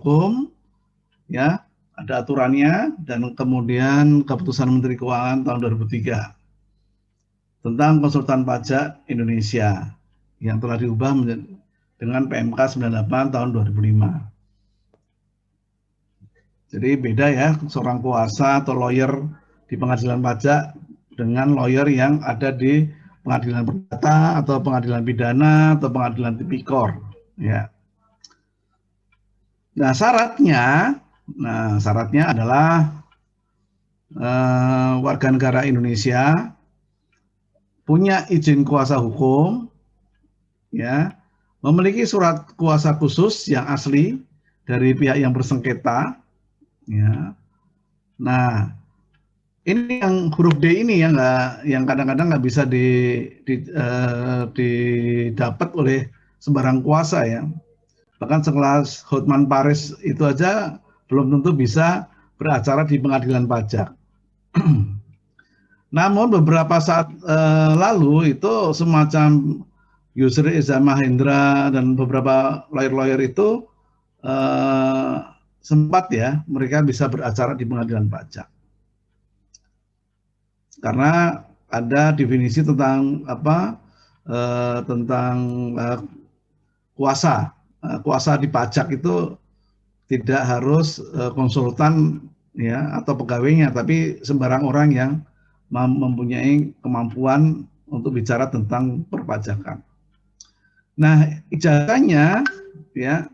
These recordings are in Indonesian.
hukum, ya, ada aturannya, dan kemudian keputusan Menteri Keuangan tahun 2003 tentang konsultan pajak Indonesia yang telah diubah dengan PMK 98 tahun 2005. Jadi beda ya, seorang kuasa atau lawyer di pengadilan pajak dengan lawyer yang ada di pengadilan perdata atau pengadilan pidana atau pengadilan tipikor. Ya. Nah syaratnya adalah warga negara Indonesia punya izin kuasa hukum, ya, memiliki surat kuasa khusus yang asli dari pihak yang bersengketa, ya. Nah, ini yang huruf D ini yang kadang-kadang nggak bisa didapat oleh sembarang kuasa ya. Bahkan sekelas Hotman Paris itu aja belum tentu bisa beracara di pengadilan pajak. Namun beberapa saat lalu itu semacam Yusri Iza Mahendra dan beberapa lawyer-lawyer itu sempat ya mereka bisa beracara di pengadilan pajak. Karena ada definisi tentang kuasa. Kuasa di pajak itu tidak harus konsultan ya atau pegawainya, tapi sembarang orang yang mempunyai kemampuan untuk bicara tentang perpajakan. Nah, ijazahnya ya,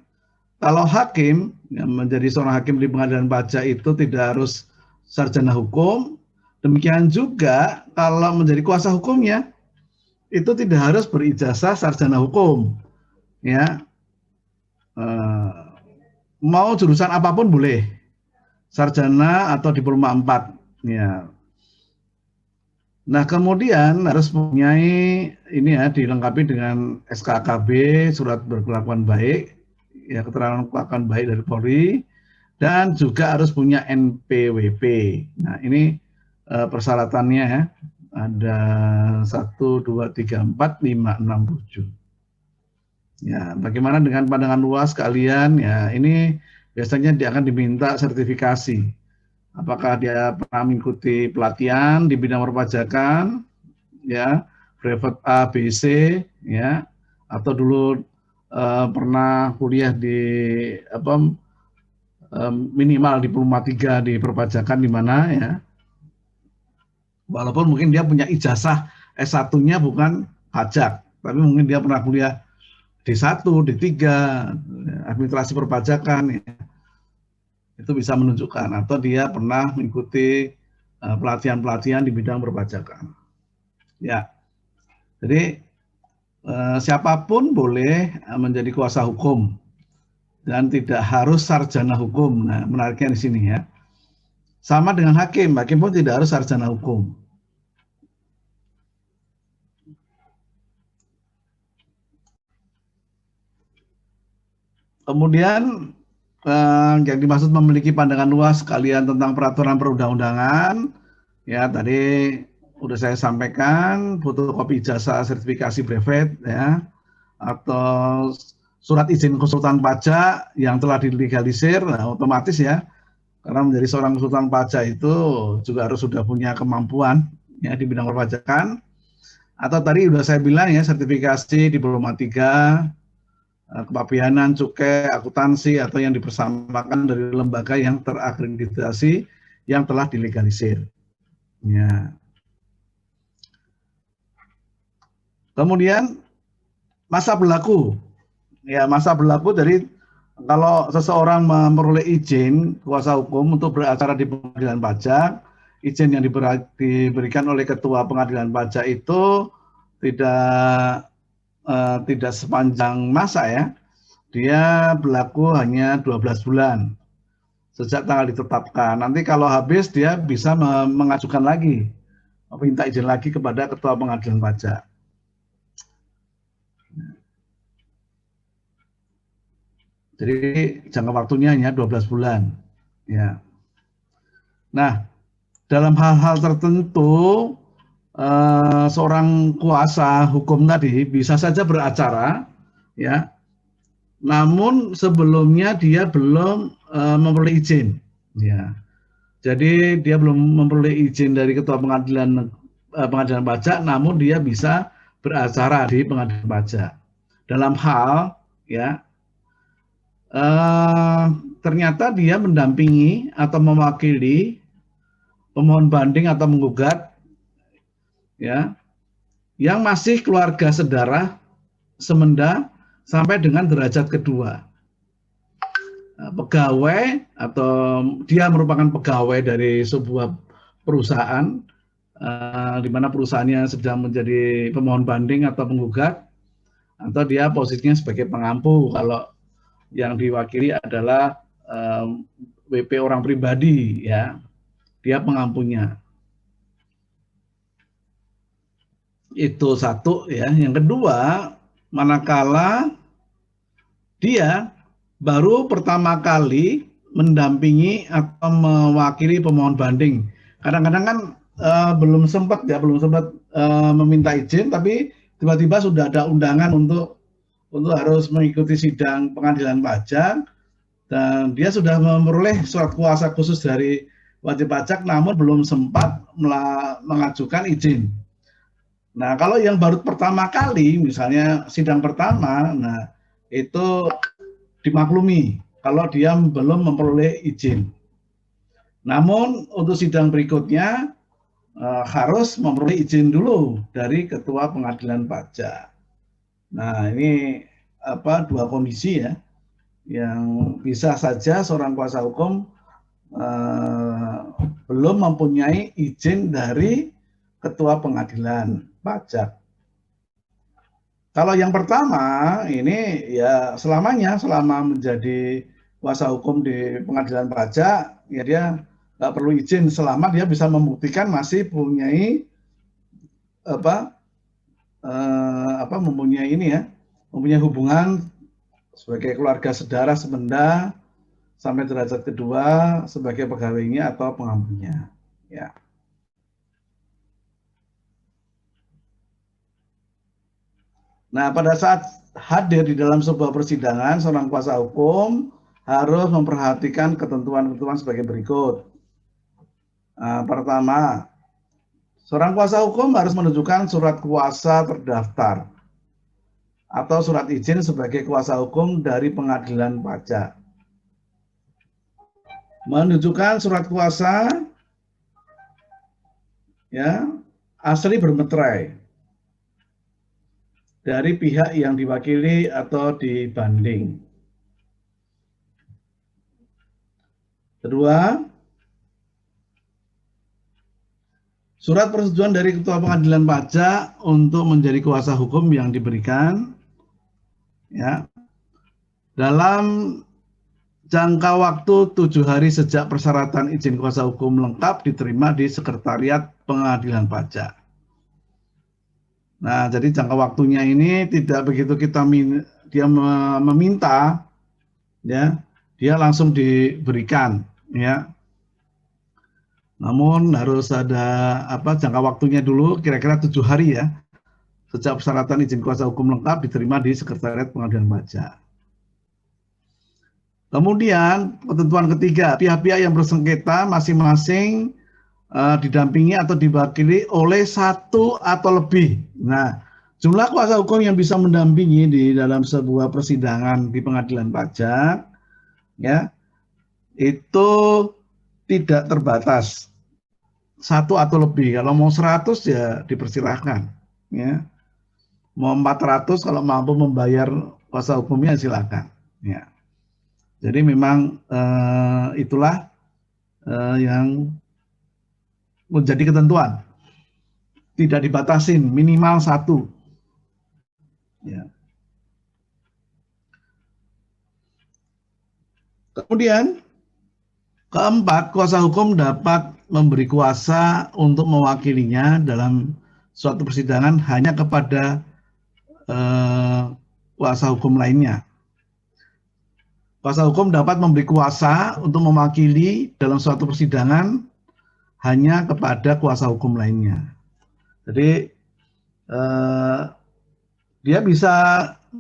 kalau hakim ya, menjadi seorang hakim di pengadilan pajak itu tidak harus sarjana hukum. Demikian juga kalau menjadi kuasa hukumnya itu tidak harus berijazah sarjana hukum. Ya, mau jurusan apapun boleh, sarjana atau diploma 4. Ya. Nah, kemudian harus mempunyai ini ya, dilengkapi dengan SKKB, surat berkelakuan baik, ya, keterangan kelakuan baik dari Polri, dan juga harus punya NPWP. Nah, ini persyaratannya ya, ada 1, 2, 3, 4, 5, 6, 7. Ya, bagaimana dengan pandangan luas kalian? Ya, ini biasanya dia akan diminta sertifikasi. Apakah dia pernah mengikuti pelatihan di bidang perpajakan, ya, brevet A, B, C, ya, atau dulu pernah kuliah di minimal diploma 3 di perpajakan di mana ya. Walaupun mungkin dia punya ijazah S1-nya bukan pajak, tapi mungkin dia pernah kuliah D1, D3, administrasi perpajakan, ya. Itu bisa menunjukkan, atau dia pernah mengikuti pelatihan-pelatihan di bidang perpajakan. Ya, jadi siapapun boleh menjadi kuasa hukum dan tidak harus sarjana hukum. Nah, menariknya di sini ya. Sama dengan hakim pun tidak harus sarjana hukum. Kemudian yang dimaksud memiliki pandangan luas kalian tentang peraturan perundang-undangan, ya tadi udah saya sampaikan, fotokopi ijazah sertifikasi brevet, ya, atau surat izin konsultan pajak yang telah dilegalisir, nah, otomatis ya, karena menjadi seorang konsultan pajak itu juga harus sudah punya kemampuan ya di bidang perpajakan, atau tadi udah saya bilang ya, sertifikasi diploma 3, kepabeanan, cukai, akuntansi, atau yang dipersamakan dari lembaga yang terakreditasi yang telah dilegalisir. Ya. Kemudian masa berlaku. Ya, masa berlaku dari kalau seseorang memperoleh izin kuasa hukum untuk beracara di pengadilan pajak, izin yang diberikan oleh ketua pengadilan pajak itu tidak sepanjang masa ya, dia berlaku hanya 12 bulan sejak tanggal ditetapkan. Nanti kalau habis dia bisa mengajukan lagi, minta izin lagi kepada ketua pengadilan pajak. Jadi jangka waktunya hanya 12 bulan. Ya. Nah, dalam hal-hal tertentu seorang kuasa hukum tadi bisa saja beracara ya namun sebelumnya dia belum memperoleh izin. Ya. Jadi dia belum memperoleh izin dari ketua pengadilan pajak, namun dia bisa beracara di pengadilan pajak. Dalam hal ya ternyata dia mendampingi atau mewakili pemohon banding atau menggugat ya yang masih keluarga sedarah semenda sampai dengan derajat kedua. Pegawai atau dia merupakan pegawai dari sebuah perusahaan di mana perusahaannya sedang menjadi pemohon banding atau penggugat, atau dia posisinya sebagai pengampu kalau yang diwakili adalah WP orang pribadi ya, dia pengampunya. Itu satu ya. Yang kedua, manakala dia baru pertama kali mendampingi atau mewakili pemohon banding. Kadang-kadang kan belum sempat meminta izin, tapi tiba-tiba sudah ada undangan untuk harus mengikuti sidang pengadilan pajak, dan dia sudah memperoleh surat kuasa khusus dari wajib pajak, namun belum sempat mengajukan izin. Nah, kalau yang baru pertama kali, misalnya sidang pertama, nah itu dimaklumi kalau dia belum memperoleh izin. Namun untuk sidang berikutnya harus memperoleh izin dulu dari ketua pengadilan pajak. Nah, ini dua kondisi ya yang bisa saja seorang kuasa hukum belum mempunyai izin dari ketua pengadilan pajak. Kalau yang pertama ini ya selama menjadi kuasa hukum di pengadilan pajak ya dia nggak perlu izin selama dia bisa membuktikan masih mempunyai mempunyai hubungan sebagai keluarga sedarah semenda sampai derajat kedua sebagai pegawainya atau pengampunya ya. Nah, pada saat hadir di dalam sebuah persidangan, seorang kuasa hukum harus memperhatikan ketentuan-ketentuan sebagai berikut. Nah, pertama, seorang kuasa hukum harus menunjukkan surat kuasa terdaftar atau surat izin sebagai kuasa hukum dari pengadilan pajak. Menunjukkan surat kuasa ya asli bermeterai dari pihak yang diwakili atau dibanding. Kedua, surat persetujuan dari ketua pengadilan pajak untuk menjadi kuasa hukum yang diberikan ya dalam jangka waktu 7 hari sejak persyaratan izin kuasa hukum lengkap diterima di sekretariat pengadilan pajak. Nah, jadi jangka waktunya ini tidak begitu dia meminta, ya, dia langsung diberikan, ya. Namun harus ada jangka waktunya dulu, kira-kira 7 hari ya, sejak persyaratan izin kuasa hukum lengkap diterima di sekretariat pengadilan pajak. Kemudian ketentuan ketiga, pihak-pihak yang bersengketa masing-masing didampingi atau diwakili oleh satu atau lebih. Nah, jumlah kuasa hukum yang bisa mendampingi di dalam sebuah persidangan di pengadilan pajak, ya, itu tidak terbatas. Satu atau lebih. Kalau mau 100 ya dipersilahkan, ya. Mau 400 kalau mampu membayar kuasa hukumnya silakan, ya. Jadi memang itulah yang menjadi ketentuan, tidak dibatasin, minimal 1. Ya. Kemudian keempat, kuasa hukum dapat memberi kuasa untuk mewakilinya dalam suatu persidangan hanya kepada kuasa hukum lainnya. Kuasa hukum dapat memberi kuasa untuk mewakili dalam suatu persidangan hanya kepada kuasa hukum lainnya. Jadi dia bisa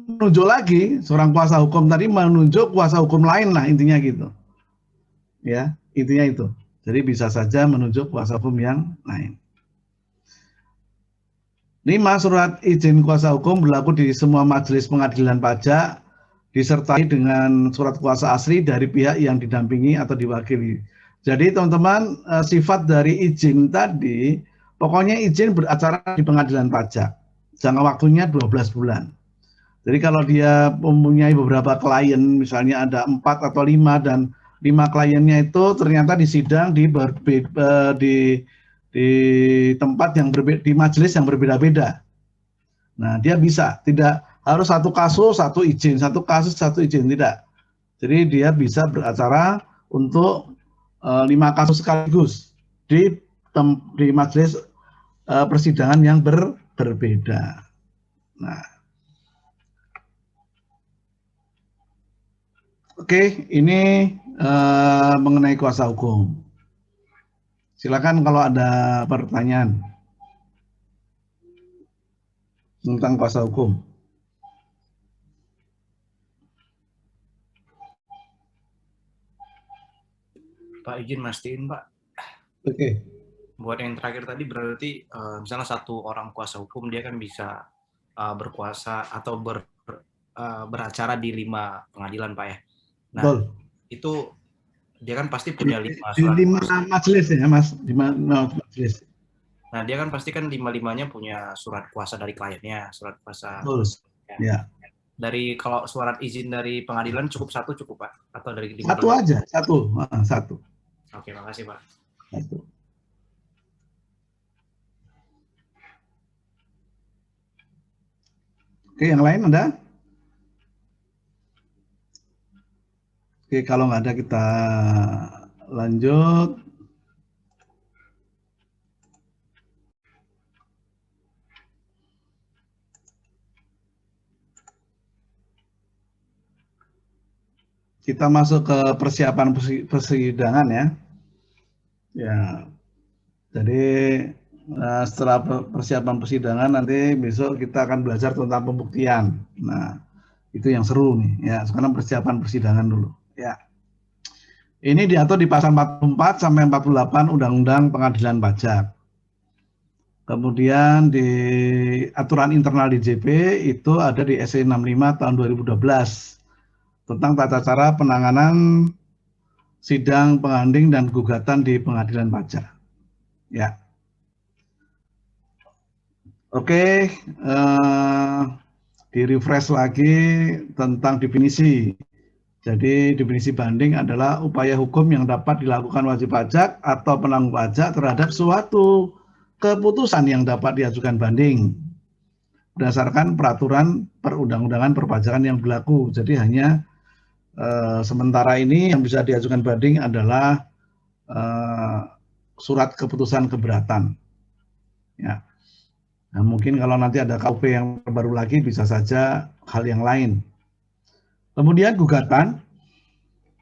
menunjuk lagi, seorang kuasa hukum tadi menunjuk kuasa hukum lain lah intinya gitu. Ya, intinya itu. Jadi bisa saja menunjuk kuasa hukum yang lain. 5. Surat izin kuasa hukum berlaku di semua majelis pengadilan pajak disertai dengan surat kuasa asli dari pihak yang didampingi atau diwakili. Jadi teman-teman, sifat dari izin tadi, pokoknya izin beracara di pengadilan pajak. Jangka waktunya 12 bulan. Jadi kalau dia mempunyai beberapa klien, misalnya ada 4 atau 5 dan 5 kliennya itu ternyata disidang di tempat yang berbeda, di majelis yang berbeda-beda. Nah, dia bisa, tidak harus satu kasus satu izin, satu kasus satu izin, tidak. Jadi dia bisa beracara untuk 5 kasus sekaligus di majelis persidangan yang berbeda. Nah, oke, ini mengenai kuasa hukum. Silakan kalau ada pertanyaan tentang kuasa hukum. Pak, izin mastiin Pak. Oke. Buat yang terakhir tadi berarti misalnya satu orang kuasa hukum dia kan bisa berkuasa atau beracara di 5 pengadilan Pak ya. Nah, betul. Itu dia kan pasti punya 5 di surat 5 majelis ya Mas, 5 majelis. Nah, dia kan pasti kan 5-5-nya punya surat kuasa dari kliennya, surat kuasa. Betul. Ya. Dari kalau surat izin dari pengadilan cukup Pak? Atau dari 5? Satu aja, satu. Oke, makasih Pak. Satu. Oke, yang lain ada? Oke, kalau nggak ada kita lanjut. Kita masuk ke persiapan persidangan ya. Ya, jadi setelah persiapan persidangan nanti besok kita akan belajar tentang pembuktian. Nah, itu yang seru nih ya. Sekarang persiapan persidangan dulu ya. Ini diatur di pasal 44 sampai 48 Undang-Undang Pengadilan Pajak. Kemudian di aturan internal DJP itu ada di SE 65 tahun 2012 tentang tata cara penanganan sidang pengading dan gugatan di pengadilan pajak. Ya. Oke, di refresh lagi tentang definisi. Jadi definisi banding adalah upaya hukum yang dapat dilakukan wajib pajak atau penanggung pajak terhadap suatu keputusan yang dapat diajukan banding berdasarkan peraturan perundang-undangan perpajakan yang berlaku. Jadi hanya sementara ini yang bisa diajukan banding adalah surat keputusan keberatan. Ya. Nah, mungkin kalau nanti ada KUP yang terbaru lagi bisa saja hal yang lain. Kemudian gugatan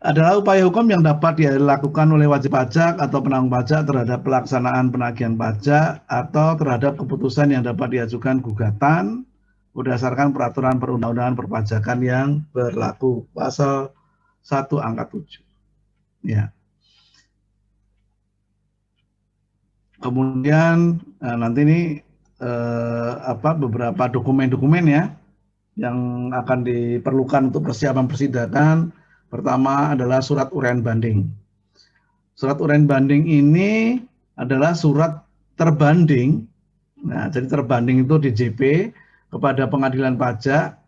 adalah upaya hukum yang dapat dilakukan oleh wajib pajak atau penanggung pajak terhadap pelaksanaan penagihan pajak atau terhadap keputusan yang dapat diajukan gugatan berdasarkan peraturan perundang-undangan perpajakan yang berlaku. Pasal 1 angka 7. Ya. Kemudian nanti ini beberapa dokumen-dokumen ya yang akan diperlukan untuk persiapan persidangan. Pertama adalah surat uraian banding. Surat uraian banding ini adalah surat terbanding. Nah, jadi terbanding itu DJP kepada pengadilan pajak.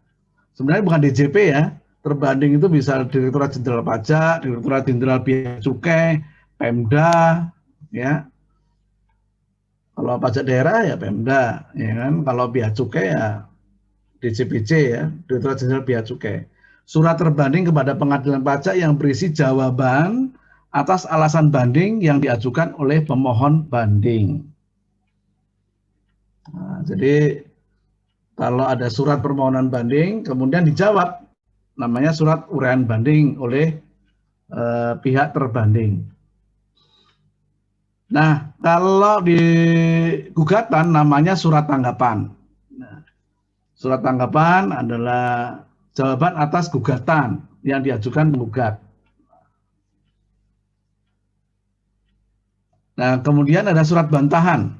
Sebenarnya bukan DJP ya. Terbanding itu bisa Direktorat Jenderal Pajak, Direktorat Jenderal Bea Cukai, Pemda, ya. Kalau pajak daerah ya Pemda, ya kan. Kalau Bea Cukai ya DJPC ya, Direktorat Jenderal Bea Cukai. Surat terbanding kepada pengadilan pajak yang berisi jawaban atas alasan banding yang diajukan oleh pemohon banding. Nah, jadi kalau ada surat permohonan banding, kemudian dijawab, namanya surat uraian banding oleh pihak terbanding. Nah, kalau di gugatan namanya surat tanggapan. Nah, Surat tanggapan adalah jawaban atas gugatan yang diajukan penggugat. Nah, kemudian ada surat bantahan.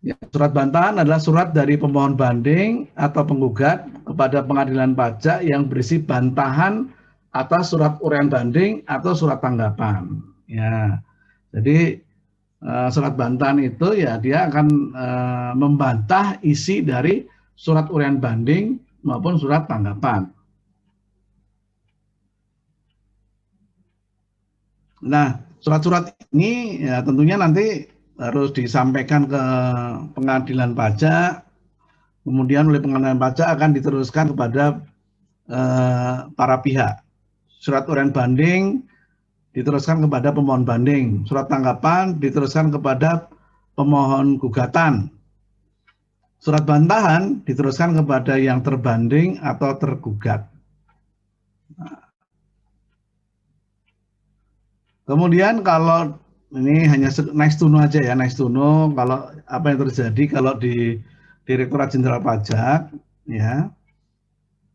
Ya, surat bantahan adalah surat dari pemohon banding atau penggugat kepada pengadilan pajak yang berisi bantahan atas surat uraian banding atau surat tanggapan. Ya, jadi surat bantahan itu ya dia akan membantah isi dari surat uraian banding maupun surat tanggapan. Nah, surat-surat ini ya tentunya nanti harus disampaikan ke pengadilan pajak, kemudian oleh pengadilan pajak akan diteruskan kepada para pihak. Surat uraian banding diteruskan kepada pemohon banding, surat tanggapan diteruskan kepada pemohon gugatan, surat bantahan diteruskan kepada yang terbanding atau tergugat. Kemudian kalau ini hanya nice to know aja ya, nice to know kalau apa yang terjadi kalau di Direktorat Jenderal Pajak ya.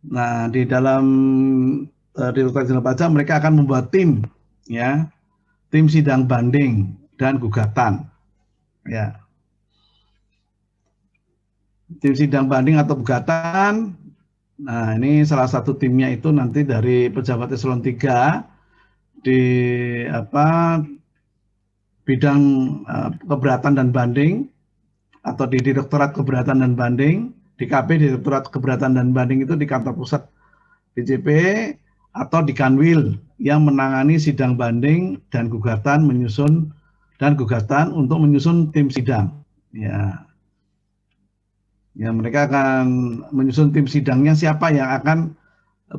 Nah, di dalam Direktorat Jenderal Pajak mereka akan membuat tim ya, tim sidang banding dan gugatan. Ya. Tim sidang banding atau gugatan. Nah, ini salah satu timnya itu nanti dari pejabat eselon 3 di bidang keberatan dan banding atau di Direktorat Keberatan dan Banding, DKP Direktorat Keberatan dan Banding itu di kantor pusat DJP atau di Kanwil yang menangani sidang banding dan gugatan untuk menyusun tim sidang. Ya. Ya, mereka akan menyusun tim sidangnya siapa yang akan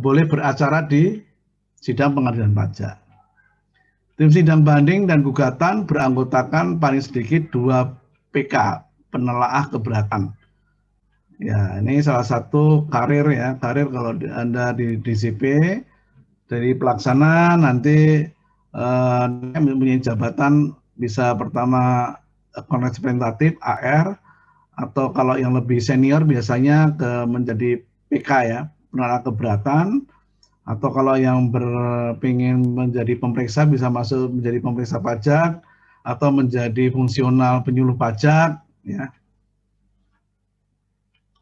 boleh beracara di sidang pengadilan pajak. Tim sidang banding dan gugatan beranggotakan paling sedikit 2 PK, penelaah keberatan. Ya, ini salah satu karir ya, karir kalau Anda di DJP dari pelaksana nanti mempunyai jabatan bisa pertama representatif AR atau kalau yang lebih senior biasanya menjadi PK ya, penelaah keberatan. Atau kalau yang berpingin menjadi pemeriksa bisa masuk menjadi pemeriksa pajak atau menjadi fungsional penyuluh pajak ya.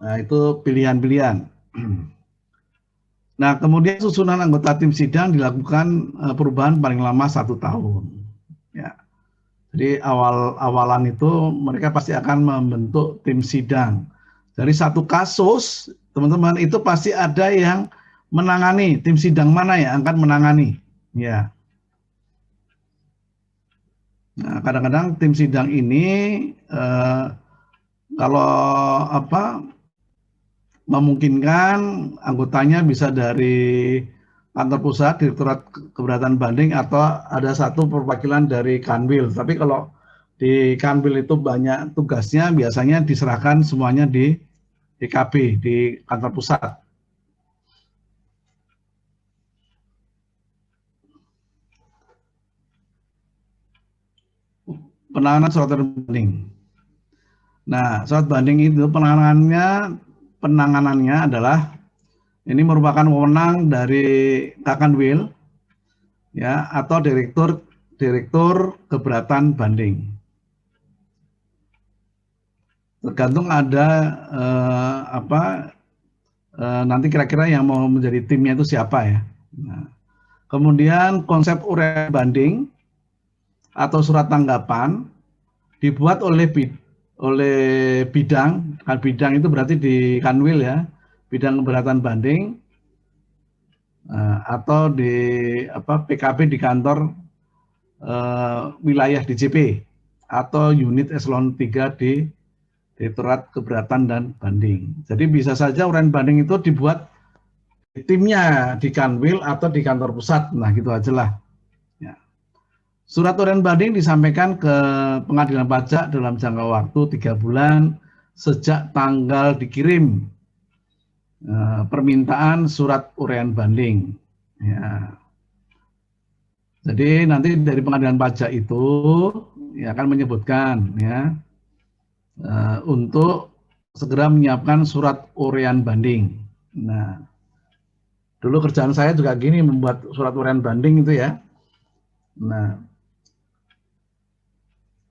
Nah, itu pilihan-pilihan. Nah, kemudian susunan anggota tim sidang dilakukan perubahan paling lama 1 tahun. Ya. Jadi awalan itu mereka pasti akan membentuk tim sidang. Dari satu kasus, teman-teman itu pasti ada yang menangani, tim sidang mana yang akan menangani. Ya. Nah, kadang-kadang tim sidang ini kalau memungkinkan anggotanya bisa dari kantor pusat, Direktorat Keberatan Banding atau ada satu perwakilan dari Kanwil. Tapi kalau di Kanwil itu banyak tugasnya, biasanya diserahkan semuanya di DKP, di kantor pusat. Penanganan surat banding. Nah, surat banding itu penanganannya adalah ini merupakan wewenang dari Kakanwil ya atau direktur keberatan banding. Tergantung ada nanti kira-kira yang mau menjadi timnya itu siapa ya. Nah, kemudian konsep uraian banding atau surat tanggapan dibuat oleh bidang, kan bidang itu berarti di Kanwil ya, bidang keberatan banding atau di PKB di kantor wilayah DJP atau unit eselon 3 di Direktorat Keberatan dan Banding. Jadi bisa saja uraian banding itu dibuat timnya di Kanwil atau di kantor pusat, nah gitu aja lah. Surat uraian banding disampaikan ke pengadilan pajak dalam jangka waktu 3 bulan sejak tanggal dikirim permintaan surat uraian banding. Ya. Jadi nanti dari pengadilan pajak itu ya akan menyebutkan ya untuk segera menyiapkan surat uraian banding. Nah, dulu kerjaan saya juga gini, membuat surat uraian banding itu ya. Nah,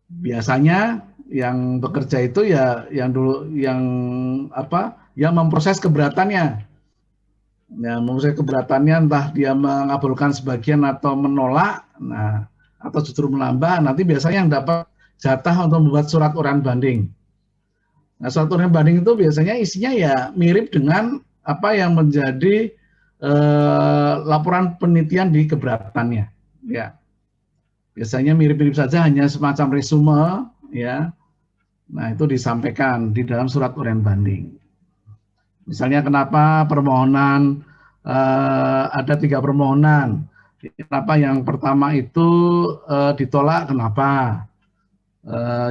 biasanya yang bekerja itu ya yang dulu yang memproses keberatannya. Ya, memproses keberatannya entah dia mengabulkan sebagian atau menolak, nah atau justru menambah, nanti biasanya yang dapat jatah untuk membuat surat uraian banding. Nah, surat uraian banding itu biasanya isinya ya mirip dengan apa yang menjadi laporan penelitian di keberatannya. Ya, biasanya mirip-mirip saja, hanya semacam resume, ya. Nah, itu disampaikan di dalam surat uraian banding. Misalnya kenapa permohonan ada 3 permohonan. Kenapa yang pertama itu ditolak, kenapa?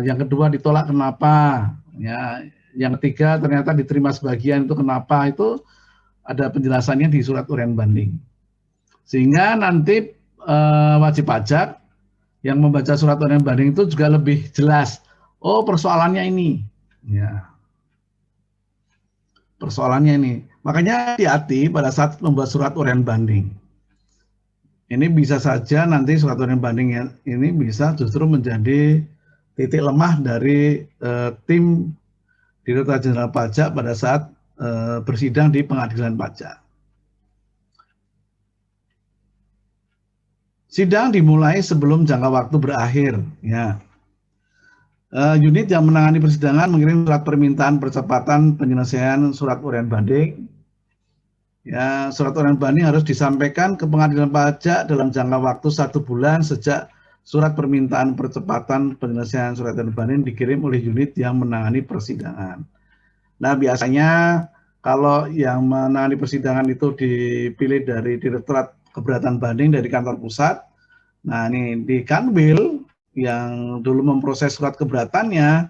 Yang kedua ditolak, kenapa? Ya, yang ketiga ternyata diterima sebagian, itu kenapa? Itu ada penjelasannya di surat uraian banding. Sehingga nanti wajib pajak yang membaca surat uraian banding itu juga lebih jelas. Oh, persoalannya ini. Ya. Persoalannya ini. Makanya hati-hati pada saat membuat surat uraian banding. Ini bisa saja nanti surat uraian banding ini bisa justru menjadi titik lemah dari tim Direktorat Jenderal Pajak pada saat bersidang di pengadilan pajak. Sidang dimulai sebelum jangka waktu berakhir. Ya. Unit yang menangani persidangan mengirim surat permintaan percepatan penyelesaian surat uraian banding. Ya, surat uraian banding harus disampaikan ke pengadilan pajak dalam jangka waktu 1 bulan sejak surat permintaan percepatan penyelesaian surat uraian banding dikirim oleh unit yang menangani persidangan. Nah, biasanya kalau yang menangani persidangan itu dipilih dari Direktorat Keberatan Banding dari kantor pusat. Nah, ini di Kanwil yang dulu memproses surat keberatannya,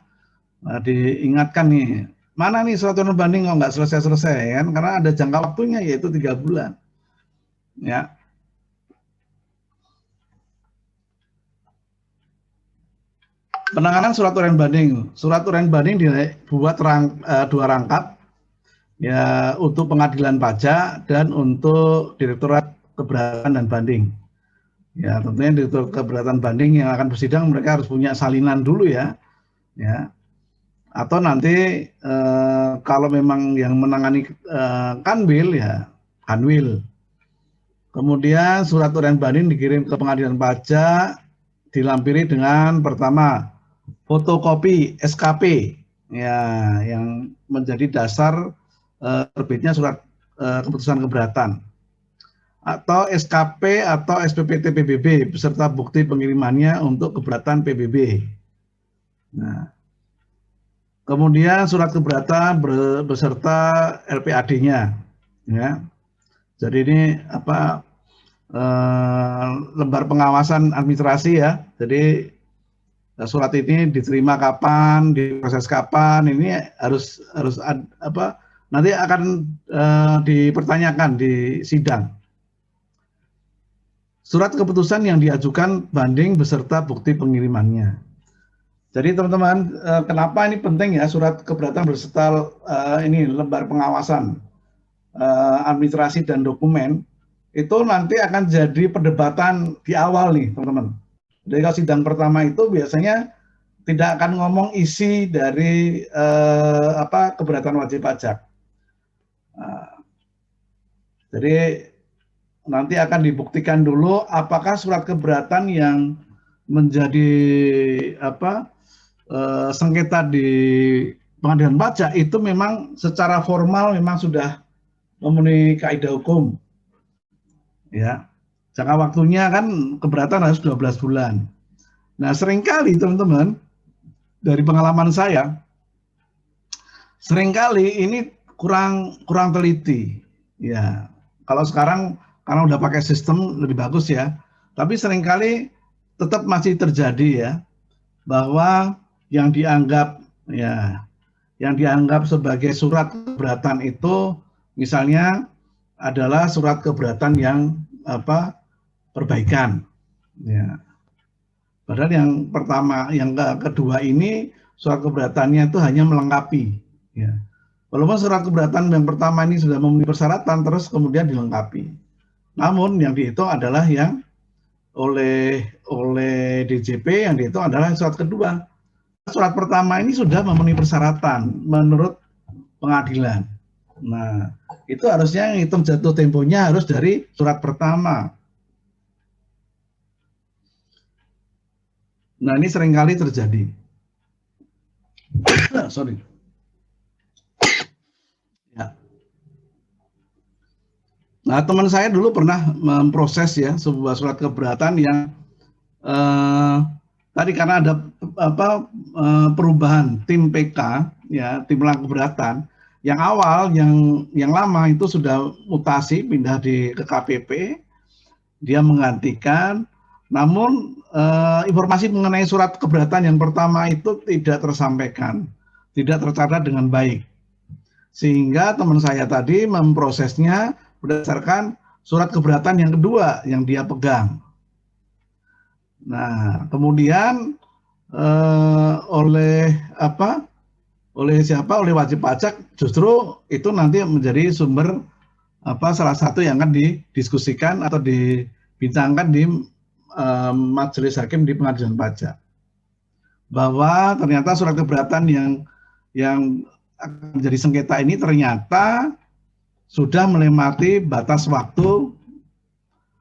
diingatkan nih, mana nih surat uraian banding kok nggak selesai-selesai kan? Karena ada jangka waktunya, yaitu 3 bulan. Ya. Penanganan surat uraian banding. Surat uraian banding dibuat 2 rangkap, ya, untuk pengadilan pajak dan untuk Direktorat Keberatan dan Banding. Ya, tentunya Direktorat Keberatan Banding yang akan bersidang mereka harus punya salinan dulu ya. Ya. Atau nanti kalau memang yang menangani Kanwil ya Kanwil. Kemudian surat uraian banding dikirim ke pengadilan pajak, dilampiri dengan pertama fotokopi SKP ya, yang menjadi dasar terbitnya surat keputusan keberatan, atau SKP atau SPPT PBB beserta bukti pengirimannya untuk keberatan PBB. Nah, kemudian surat keberatan beserta LPAD-nya. Ya. Jadi ini lembar pengawasan administrasi ya. Jadi surat ini diterima kapan, diproses kapan, ini harus nanti akan dipertanyakan di sidang. Surat keputusan yang diajukan banding beserta bukti pengirimannya. Jadi teman-teman, kenapa ini penting ya surat keberatan beserta ini lembar pengawasan administrasi dan dokumen, itu nanti akan jadi perdebatan di awal nih teman-teman. Jadi kalau sidang pertama itu biasanya tidak akan ngomong isi dari keberatan wajib pajak. Jadi nanti akan dibuktikan dulu apakah surat keberatan yang menjadi sengketa di pengadilan pajak itu memang secara formal memang sudah memenuhi kaidah hukum. Ya. Jangka waktunya kan keberatan harus 12 bulan. Nah, seringkali teman-teman, dari pengalaman saya, seringkali ini kurang teliti. Ya, kalau sekarang karena udah pakai sistem lebih bagus ya, tapi seringkali tetap masih terjadi ya, bahwa yang dianggap sebagai surat keberatan itu misalnya adalah surat keberatan yang perbaikan. Ya. Padahal yang pertama, yang kedua ini surat keberatannya itu hanya melengkapi. Ya. Walaupun surat keberatan yang pertama ini sudah memenuhi persyaratan, terus kemudian dilengkapi. Namun yang dihitung adalah yang oleh DJP, yang dihitung adalah surat kedua. Surat pertama ini sudah memenuhi persyaratan menurut pengadilan. Nah, itu harusnya yang hitung jatuh temponya harus dari surat pertama. Nah, ini seringkali terjadi. Sorry. Ya. Nah, teman saya dulu pernah memproses ya sebuah surat keberatan yang tadi karena ada perubahan tim PK ya, tim pelaku keberatan. Yang awal yang lama itu sudah mutasi pindah ke KPP, dia menggantikan. Namun informasi mengenai surat keberatan yang pertama itu tidak tersampaikan, tidak tercatat dengan baik. Sehingga teman saya tadi memprosesnya berdasarkan surat keberatan yang kedua yang dia pegang. Nah, kemudian oleh wajib pajak justru itu nanti menjadi sumber salah satu yang akan didiskusikan atau dibincangkan di majelis hakim di pengadilan pajak, bahwa ternyata surat keberatan yang akan menjadi sengketa ini ternyata sudah melewati batas waktu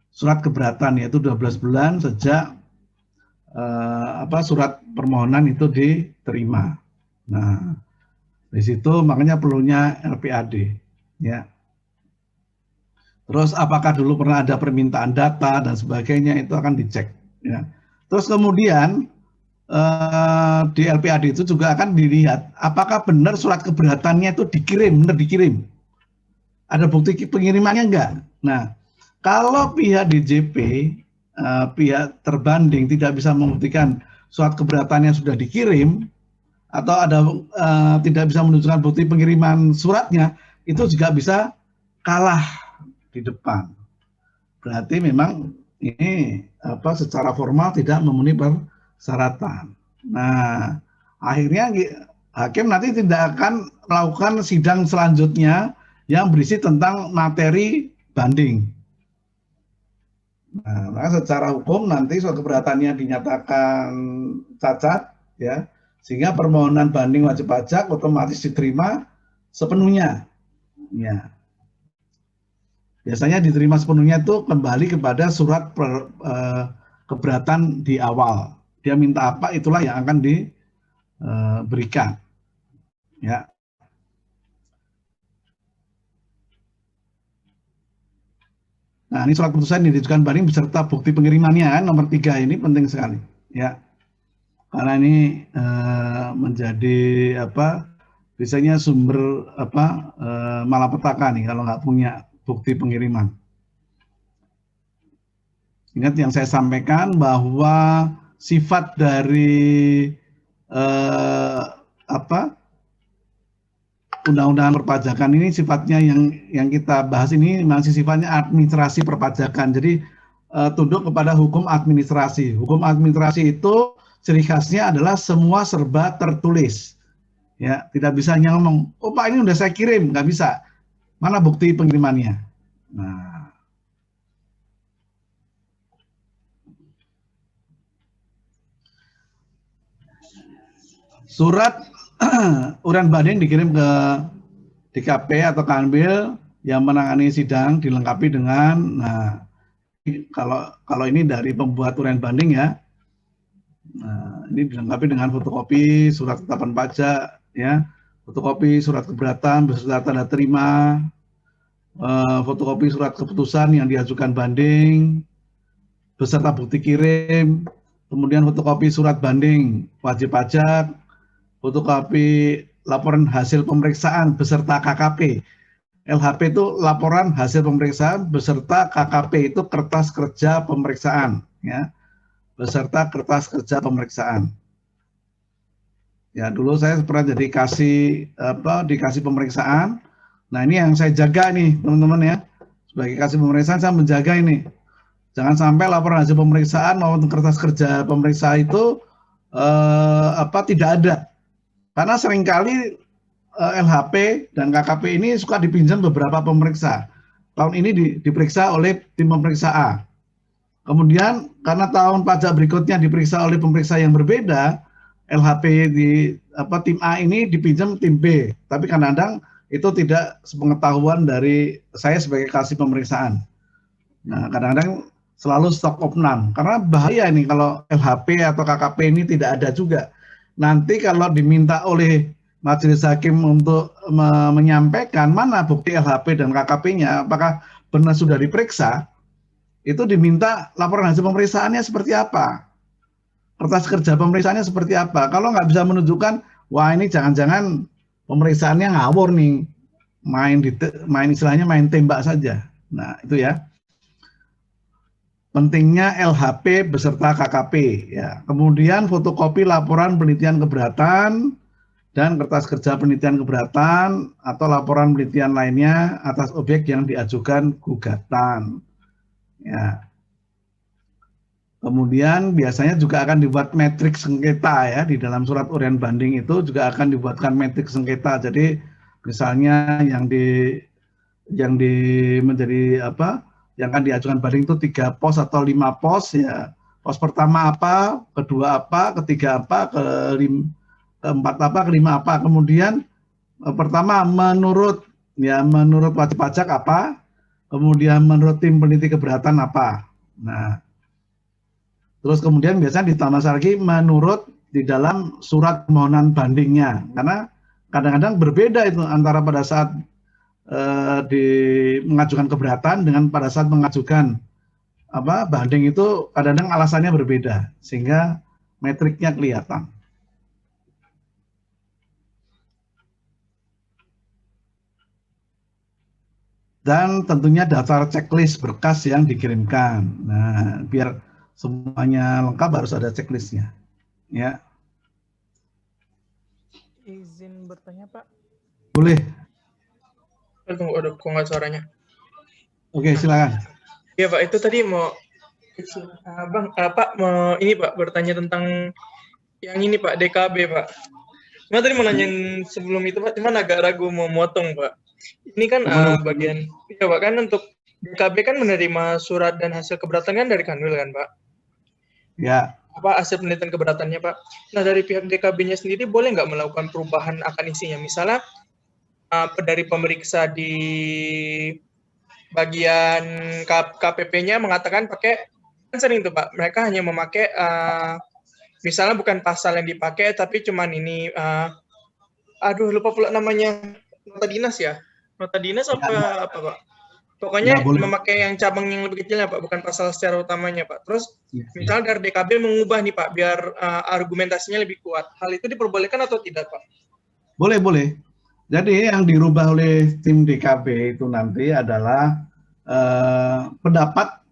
surat keberatan, yaitu 12 bulan sejak surat permohonan itu diterima. Nah, di situ makanya perlunya LPAD, ya. Terus apakah dulu pernah ada permintaan data dan sebagainya, itu akan dicek, ya. Terus kemudian di LPAD itu juga akan dilihat apakah benar surat keberatannya itu benar dikirim. Ada bukti pengirimannya enggak? Nah, kalau pihak DJP, pihak terbanding tidak bisa membuktikan surat keberatannya sudah dikirim atau tidak bisa menunjukkan bukti pengiriman suratnya, itu juga bisa kalah di depan. Berarti memang ini secara formal tidak memenuhi persyaratan. Nah, akhirnya hakim nanti tidak akan melakukan sidang selanjutnya yang berisi tentang materi banding. Nah, secara hukum nanti surat keberatannya dinyatakan cacat, ya, sehingga permohonan banding wajib pajak otomatis diterima sepenuhnya. Ya. Biasanya diterima sepenuhnya itu kembali kepada surat keberatan di awal. Dia minta apa, itulah yang akan diberikan. Ya. Nah, ini surat putusan ditujukan banding beserta bukti pengirimannya, kan, nomor 3 ini penting sekali, ya. Karena ini menjadi biasanya sumber malapetaka nih kalau nggak punya bukti pengiriman. Ingat yang saya sampaikan bahwa sifat dari undang-undang perpajakan ini sifatnya yang kita bahas ini masih sifatnya administrasi perpajakan. Jadi tunduk kepada hukum administrasi. Hukum administrasi itu ciri khasnya adalah semua serba tertulis. Ya, tidak bisa hanya ngomong, "Oh Pak, ini udah saya kirim." Nggak bisa. Mana bukti pengirimannya? Nah, surat uraian banding dikirim ke DKP atau Kanwil yang menangani sidang dilengkapi dengan, kalau ini dari pembuat uraian banding, ya. Nah, ini dilengkapi dengan fotokopi surat ketetapan pajak, ya, fotokopi surat keberatan beserta tanda terima, fotokopi surat keputusan yang diajukan banding beserta bukti kirim, kemudian fotokopi surat banding wajib pajak, fotokopi laporan hasil pemeriksaan beserta KKP. LHP itu laporan hasil pemeriksaan beserta KKP itu kertas kerja pemeriksaan, ya, beserta kertas kerja pemeriksaan. Ya, dulu saya pernah jadi dikasih pemeriksaan. Nah, ini yang saya jaga nih, teman-teman, ya. Sebagai kasih pemeriksaan saya menjaga ini. Jangan sampai laporan hasil pemeriksaan maupun kertas kerja pemeriksaan itu tidak ada. Karena seringkali LHP dan KKP ini suka dipinjam beberapa pemeriksa. Tahun ini diperiksa oleh tim pemeriksa A. Kemudian karena tahun pajak berikutnya diperiksa oleh pemeriksa yang berbeda, LHP tim A ini dipinjam tim B. Tapi kadang-kadang itu tidak sepengetahuan dari saya sebagai kasih pemeriksaan. Nah, kadang-kadang selalu stok of none. Karena bahaya ini kalau LHP atau KKP ini tidak ada juga. Nanti kalau diminta oleh majelis hakim untuk menyampaikan mana bukti LHP dan KKP-nya, apakah benar sudah diperiksa, itu diminta laporan hasil pemeriksaannya seperti apa, kertas kerja pemeriksaannya seperti apa. Kalau nggak bisa menunjukkan, wah ini jangan-jangan pemeriksaannya ngawur nih, main istilahnya main tembak saja. Nah itu ya. Pentingnya LHP beserta KKP ya. Kemudian fotokopi laporan penelitian keberatan dan kertas kerja penelitian keberatan atau laporan penelitian lainnya atas objek yang diajukan gugatan. Ya. Kemudian biasanya juga akan dibuat matriks sengketa ya, di dalam surat uraian banding itu juga akan dibuatkan matriks sengketa. Jadi misalnya yang menjadi yang akan diajukan banding itu 3 pos atau 5 pos ya. Pos pertama apa, kedua apa, ketiga apa, keempat apa, kelima apa. Kemudian pertama menurut wajib pajak apa, kemudian menurut tim peneliti keberatan apa. Nah, terus kemudian biasanya ditambah lagi menurut di dalam surat permohonan bandingnya, karena kadang-kadang berbeda itu antara pada saat mengajukan keberatan dengan pada saat mengajukan banding itu kadang-kadang alasannya berbeda sehingga metriknya kelihatan. Dan tentunya daftar checklist berkas yang dikirimkan. Nah, biar semuanya lengkap harus ada checklistnya. Ya. Izin bertanya, Pak. Boleh. Tunggu, kok nggak suaranya? Oke, silakan. Iya, Pak. Itu tadi Pak, ini Pak bertanya tentang yang ini Pak, DKB Pak. Cuma tadi mau nanyain sebelum itu Pak, cuman agak ragu mau motong Pak. Ini kan bagian, ya Pak, kan untuk DKB kan menerima surat dan hasil keberatan kan dari Kanwil kan Pak? Ya. Apa hasil penelitian keberatannya Pak? Nah dari pihak DKB-nya sendiri boleh nggak melakukan perubahan akan isinya? Misalnya dari pemeriksa di bagian KPP-nya mengatakan pakai, kan sering tuh Pak, mereka hanya memakai misalnya bukan pasal yang dipakai tapi cuman ini lupa pula namanya, nota dinas ya, nota dinas apa Pak, pokoknya memakai yang cabang yang lebih kecilnya Pak, bukan pasal secara utamanya Pak. Terus misalnya dari DKB mengubah nih Pak biar argumentasinya lebih kuat, hal itu diperbolehkan atau tidak Pak? Boleh. Jadi yang dirubah oleh tim DKB itu nanti adalah pendapat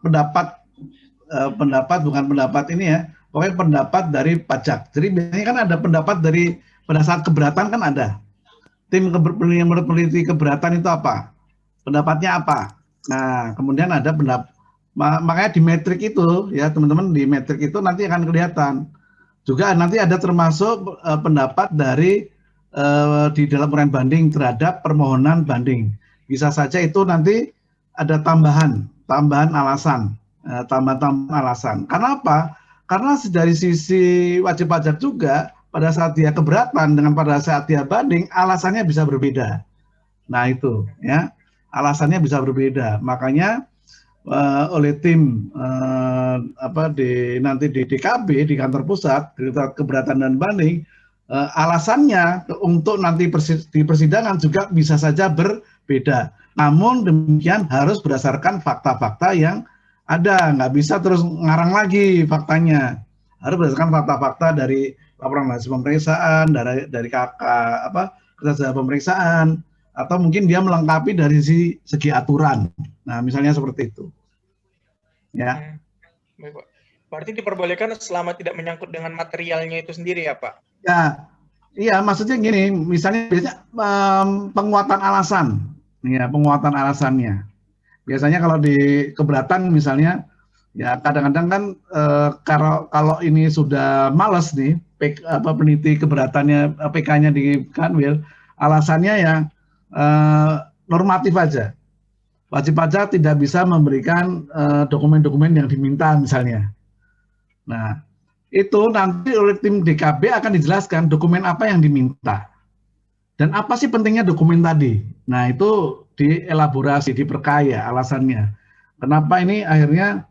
pokoknya pendapat dari pajak. Jadi biasanya kan ada pendapat dari pada saat keberatan kan ada. Tim peneliti keberatan itu apa? Pendapatnya apa? Nah, kemudian ada makanya di metrik itu ya teman-teman, di metrik itu nanti akan kelihatan. Juga nanti ada termasuk pendapat dari di dalam uraian banding terhadap permohonan banding. Bisa saja itu nanti ada tambahan alasan, tambahan alasan. Karena apa? Karena dari sisi wajib pajak juga pada saat dia keberatan dengan pada saat dia banding alasannya bisa berbeda. Nah itu ya, alasannya bisa berbeda. Makanya oleh tim nanti di DKB di kantor pusat Direktorat Keberatan dan Banding, alasannya untuk nanti di persidangan juga bisa saja berbeda. Namun demikian harus berdasarkan fakta-fakta yang ada, nggak bisa terus ngarang lagi faktanya. Harus berdasarkan fakta-fakta dari laporan hasil pemeriksaan, dari kertas pemeriksaan, atau mungkin dia melengkapi dari segi aturan. Nah, misalnya seperti itu. Ya. Baik, Pak. Berarti diperbolehkan selama tidak menyangkut dengan materialnya itu sendiri ya, Pak? Ya, iya, maksudnya gini, misalnya biasanya penguatan alasan, ya penguatan alasannya. Biasanya kalau di keberatan misalnya, ya kadang-kadang kan kalau ini sudah males nih, peneliti keberatannya PK-nya di Kanwil, alasannya yang normatif aja. Wajib pajak tidak bisa memberikan dokumen-dokumen yang diminta misalnya. Nah, itu nanti oleh tim DKB akan dijelaskan dokumen apa yang diminta. Dan apa sih pentingnya dokumen tadi? Nah, itu dielaborasi, diperkaya alasannya. Kenapa ini akhirnya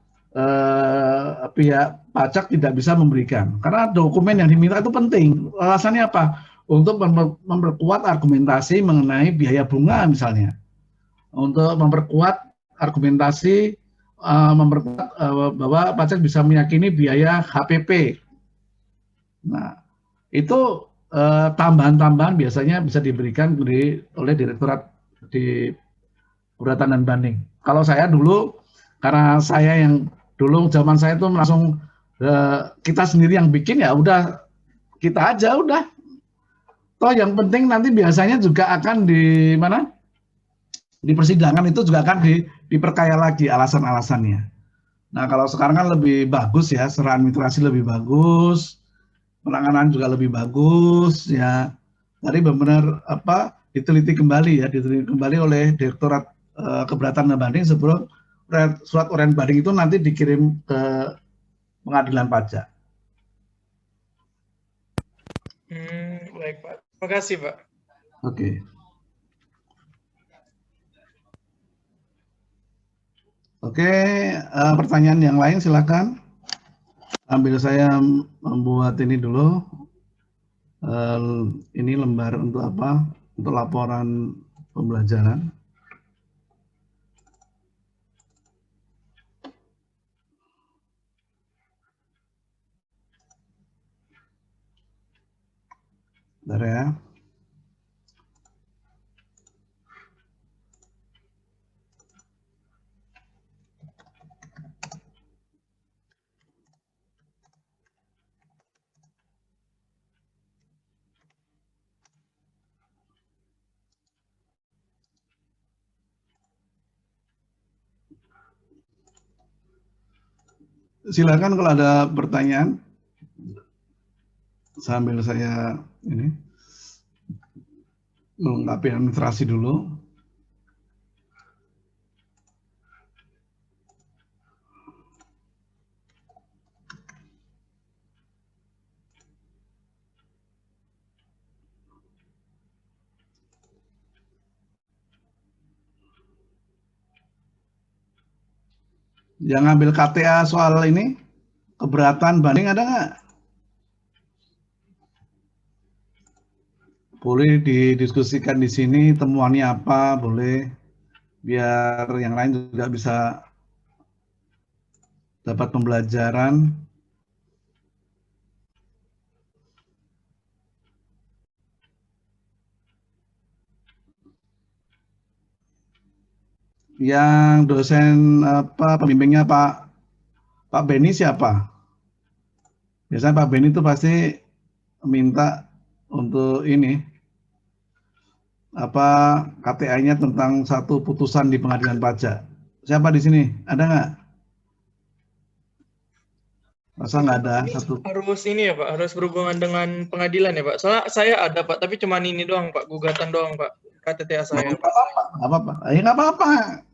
pihak pajak tidak bisa memberikan? Karena dokumen yang diminta itu penting. Alasannya apa? Untuk memperkuat argumentasi mengenai biaya bunga misalnya. Untuk memperkuat argumentasi memperkuat bahwa pajak bisa meyakini biaya HPP. Nah, itu tambahan-tambahan biasanya bisa diberikan oleh Direktorat di Keberatan dan Banding. Kalau saya dulu, karena saya yang dulu zaman saya itu langsung kita sendiri yang bikin, ya udah kita aja udah. Toh yang penting nanti biasanya juga akan di mana? Di persidangan itu juga akan diperkaya lagi alasan-alasannya. Nah, kalau sekarang kan lebih bagus ya, secara administrasi lebih bagus, penanganan juga lebih bagus ya. Tadi benar-benar diteliti kembali oleh Direktorat Keberatan dan Banding sebelum surat uraian banding itu nanti dikirim ke pengadilan pajak. Baik Pak, terima kasih Pak. Oke. Oke, pertanyaan yang lain silakan. Ambil saya membuat ini dulu. Ini lembar untuk apa? Untuk laporan pembelajaran. Bentar ya. Silakan kalau ada pertanyaan sambil saya ini melengkapi administrasi dulu. Yang ngambil KTA soal ini keberatan banding ada nggak? Boleh didiskusikan di sini temuannya apa, boleh biar yang lain juga bisa dapat pembelajaran. Yang dosen pembimbingnya Pak Beni siapa? Biasanya Pak Beni itu pasti minta untuk ini KTA-nya tentang satu putusan di pengadilan pajak. Siapa di sini? Ada nggak? Masa nggak ada satu? Harus ini ya Pak, harus berhubungan dengan pengadilan ya Pak. Soalnya saya ada Pak, tapi cuma ini doang Pak, gugatan doang Pak, KTTA saya. Nggak apa-apa. Ya nggak apa-apa.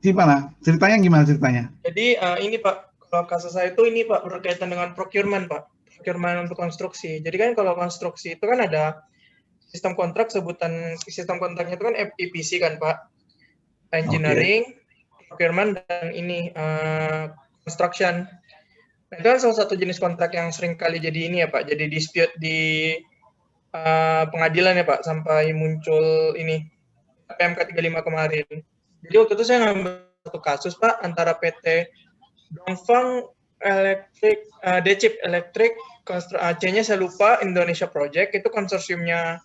Gimana? Ceritanya gimana ceritanya? Jadi ini Pak, kalau kasus saya itu ini Pak berkaitan dengan procurement Pak, procurement untuk konstruksi. Jadi kan kalau konstruksi itu kan ada sistem kontrak, sebutan sistem kontraknya itu kan EPC kan Pak, engineering, procurement, dan ini construction. Nah, itu kan salah satu jenis kontrak yang sering kali jadi ini ya Pak, jadi dispute di pengadilan ya Pak, sampai muncul ini PMK 35 kemarin. Jadi waktu itu saya ngambil satu kasus Pak, antara PT Dongfang Electric, Decip Electric, C-nya saya lupa, Indonesia Project, itu konsorsiumnya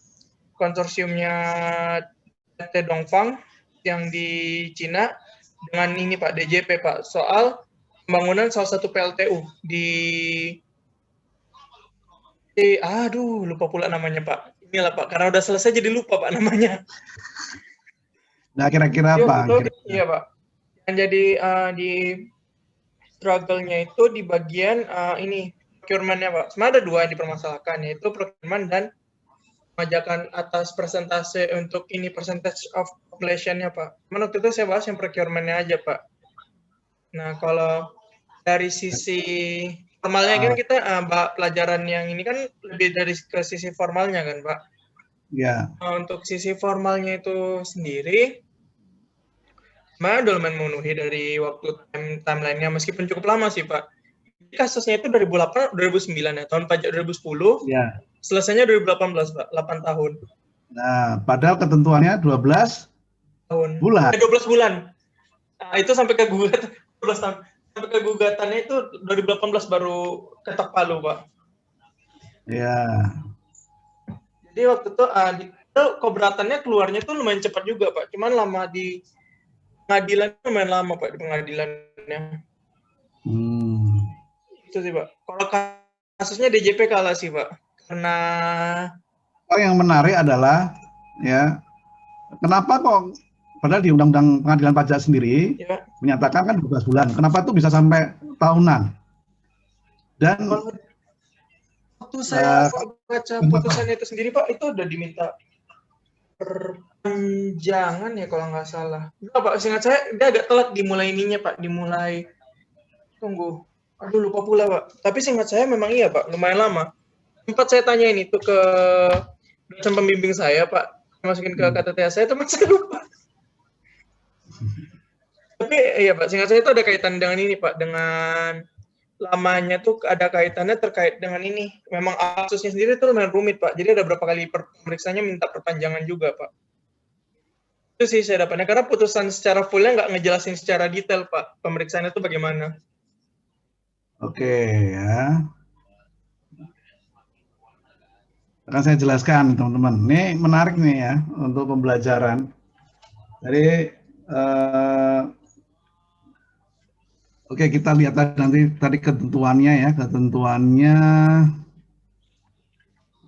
PT Dongfang yang di Cina, dengan ini Pak, DJP Pak, soal pembangunan salah satu PLTU lupa pula namanya Pak. Inilah Pak, karena udah selesai jadi lupa Pak namanya. Nah, kira-kira apa? Iya Pak. Yang jadi di struggle-nya itu di bagian ini procurement-nya Pak. Sebenarnya ada dua yang dipermasalahkan, yaitu procurement dan pemajakan atas persentase untuk ini percentage of population-nya Pak. Cuman waktu itu saya bahas yang procurement-nya aja Pak. Nah kalau dari sisi formalnya kan kita pelajaran yang ini kan lebih dari ke sisi formalnya kan Pak. Ya. Nah, untuk sisi formalnya itu sendiri, sebenarnya udah lumayan memenuhi dari waktu timeline-nya meskipun cukup lama sih Pak. Kasusnya itu 2008, 2009 ya, tahun pajak 2010. Ya. Selesainya 2018 Pak, 8 tahun. Nah, padahal ketentuannya 12 tahun. bulan. 12 bulan. Nah, itu sampai ke gugatan 12 tahun. Sampai ke gugatannya itu 2018 baru ketok palu, Pak. Ya. Jadi waktu itu keberatannya keluarnya tuh lumayan cepat juga, Pak. Cuman lama di pengadilan, lumayan lama, Pak, di pengadilannya. Itu sih, Pak. Kalau kasusnya DJP kalah sih, Pak. Karena yang menarik adalah ya, kenapa kok padahal di Undang-Undang Pengadilan Pajak sendiri ya, menyatakan kan 12 bulan. Kenapa tuh bisa sampai tahunan? Dan waktu saya baca putusannya itu sendiri, Pak, itu udah diminta perpanjangan ya kalau nggak salah. Enggak, Pak, seingat saya dia agak telat dimulai ininya, Pak, dimulai. Tunggu. Aduh, lupa pula, Pak. Tapi seingat saya memang iya, Pak, lumayan lama. Sempat saya tanyain itu ke dosen pembimbing saya, Pak. Masukin ke KTTA saya, teman saya lupa. Tapi iya, Pak, seingat saya itu ada kaitan dengan ini, Pak, dengan lamanya tuh ada kaitannya terkait dengan ini. Memang kasusnya sendiri tuh lumayan rumit, Pak. Jadi ada berapa kali pemeriksanya minta perpanjangan juga, Pak. Itu sih saya dapatnya. Karena putusan secara fullnya nggak ngejelasin secara detail, Pak. Pemeriksaannya itu bagaimana. Oke, ya. Akan saya jelaskan, teman-teman. Ini menarik nih ya, untuk pembelajaran. Jadi, oke, kita lihat nanti tadi ketentuannya ya, ketentuannya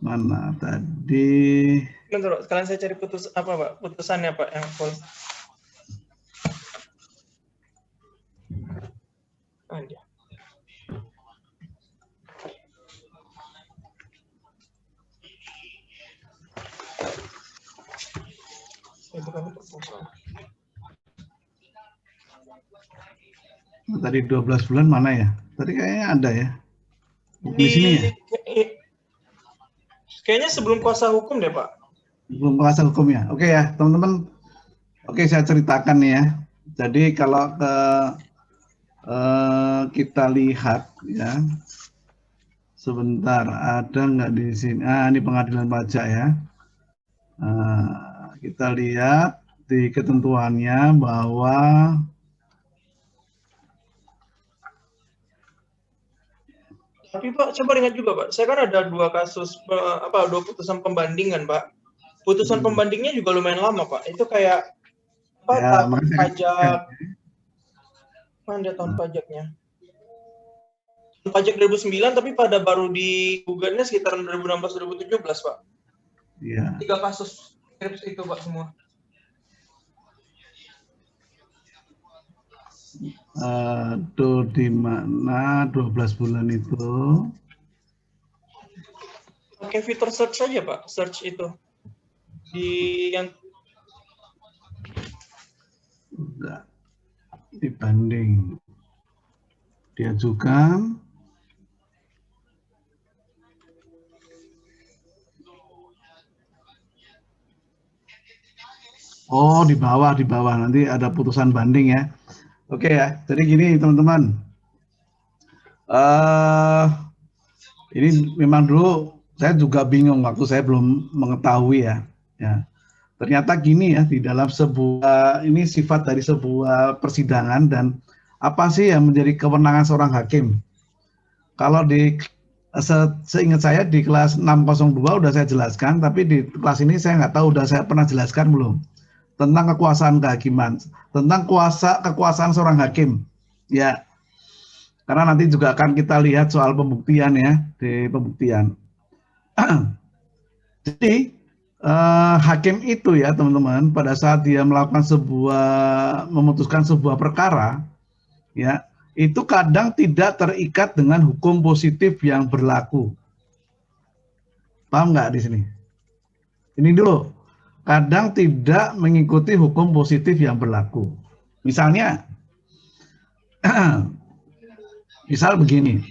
mana tadi? Bentar, sekalian saya cari putusannya Pak yang full. Ada. Tadi 12 bulan mana ya? Tadi kayaknya ada ya. Di sini ya? Kayaknya sebelum kuasa hukum deh, Pak. Sebelum kuasa hukum ya. Oke ya, teman-teman. Oke, saya ceritakan nih ya. Jadi kalau kita lihat ya. Sebentar, ada nggak di sini? Ini pengadilan pajak ya. Kita lihat di ketentuannya bahwa tapi Pak, coba ingat juga Pak, saya kan ada dua kasus, dua putusan pembandingan Pak. Putusan pembandingnya juga lumayan lama Pak. Itu kayak ya, tahun pajak, mana tahun pajaknya? Pajak 2009 tapi pada baru digugatnya sekitar 2016-2017 Pak. Iya. 3 kasus itu Pak semua. Aduh, di mana 12 bulan itu? Pakai fitur search saja Pak, search itu. Di yang enggak dibanding diajukan. Oh, di bawah nanti ada putusan banding ya. Oke ya, jadi gini teman-teman. Ini memang dulu saya juga bingung waktu saya belum mengetahui ya. Ternyata gini ya, di dalam sebuah, ini sifat dari sebuah persidangan dan apa sih yang menjadi kewenangan seorang hakim. Kalau seingat saya di kelas 602 udah saya jelaskan, tapi di kelas ini saya nggak tahu udah saya pernah jelaskan belum. Tentang kekuasaan kehakiman, tentang kekuasaan seorang hakim. Ya, karena nanti juga akan kita lihat soal pembuktian ya, di pembuktian. Jadi, hakim itu ya teman-teman, pada saat dia melakukan memutuskan sebuah perkara, ya, itu kadang tidak terikat dengan hukum positif yang berlaku. Paham nggak di sini? Ini dulu, kadang tidak mengikuti hukum positif yang berlaku. Misalnya, misal begini,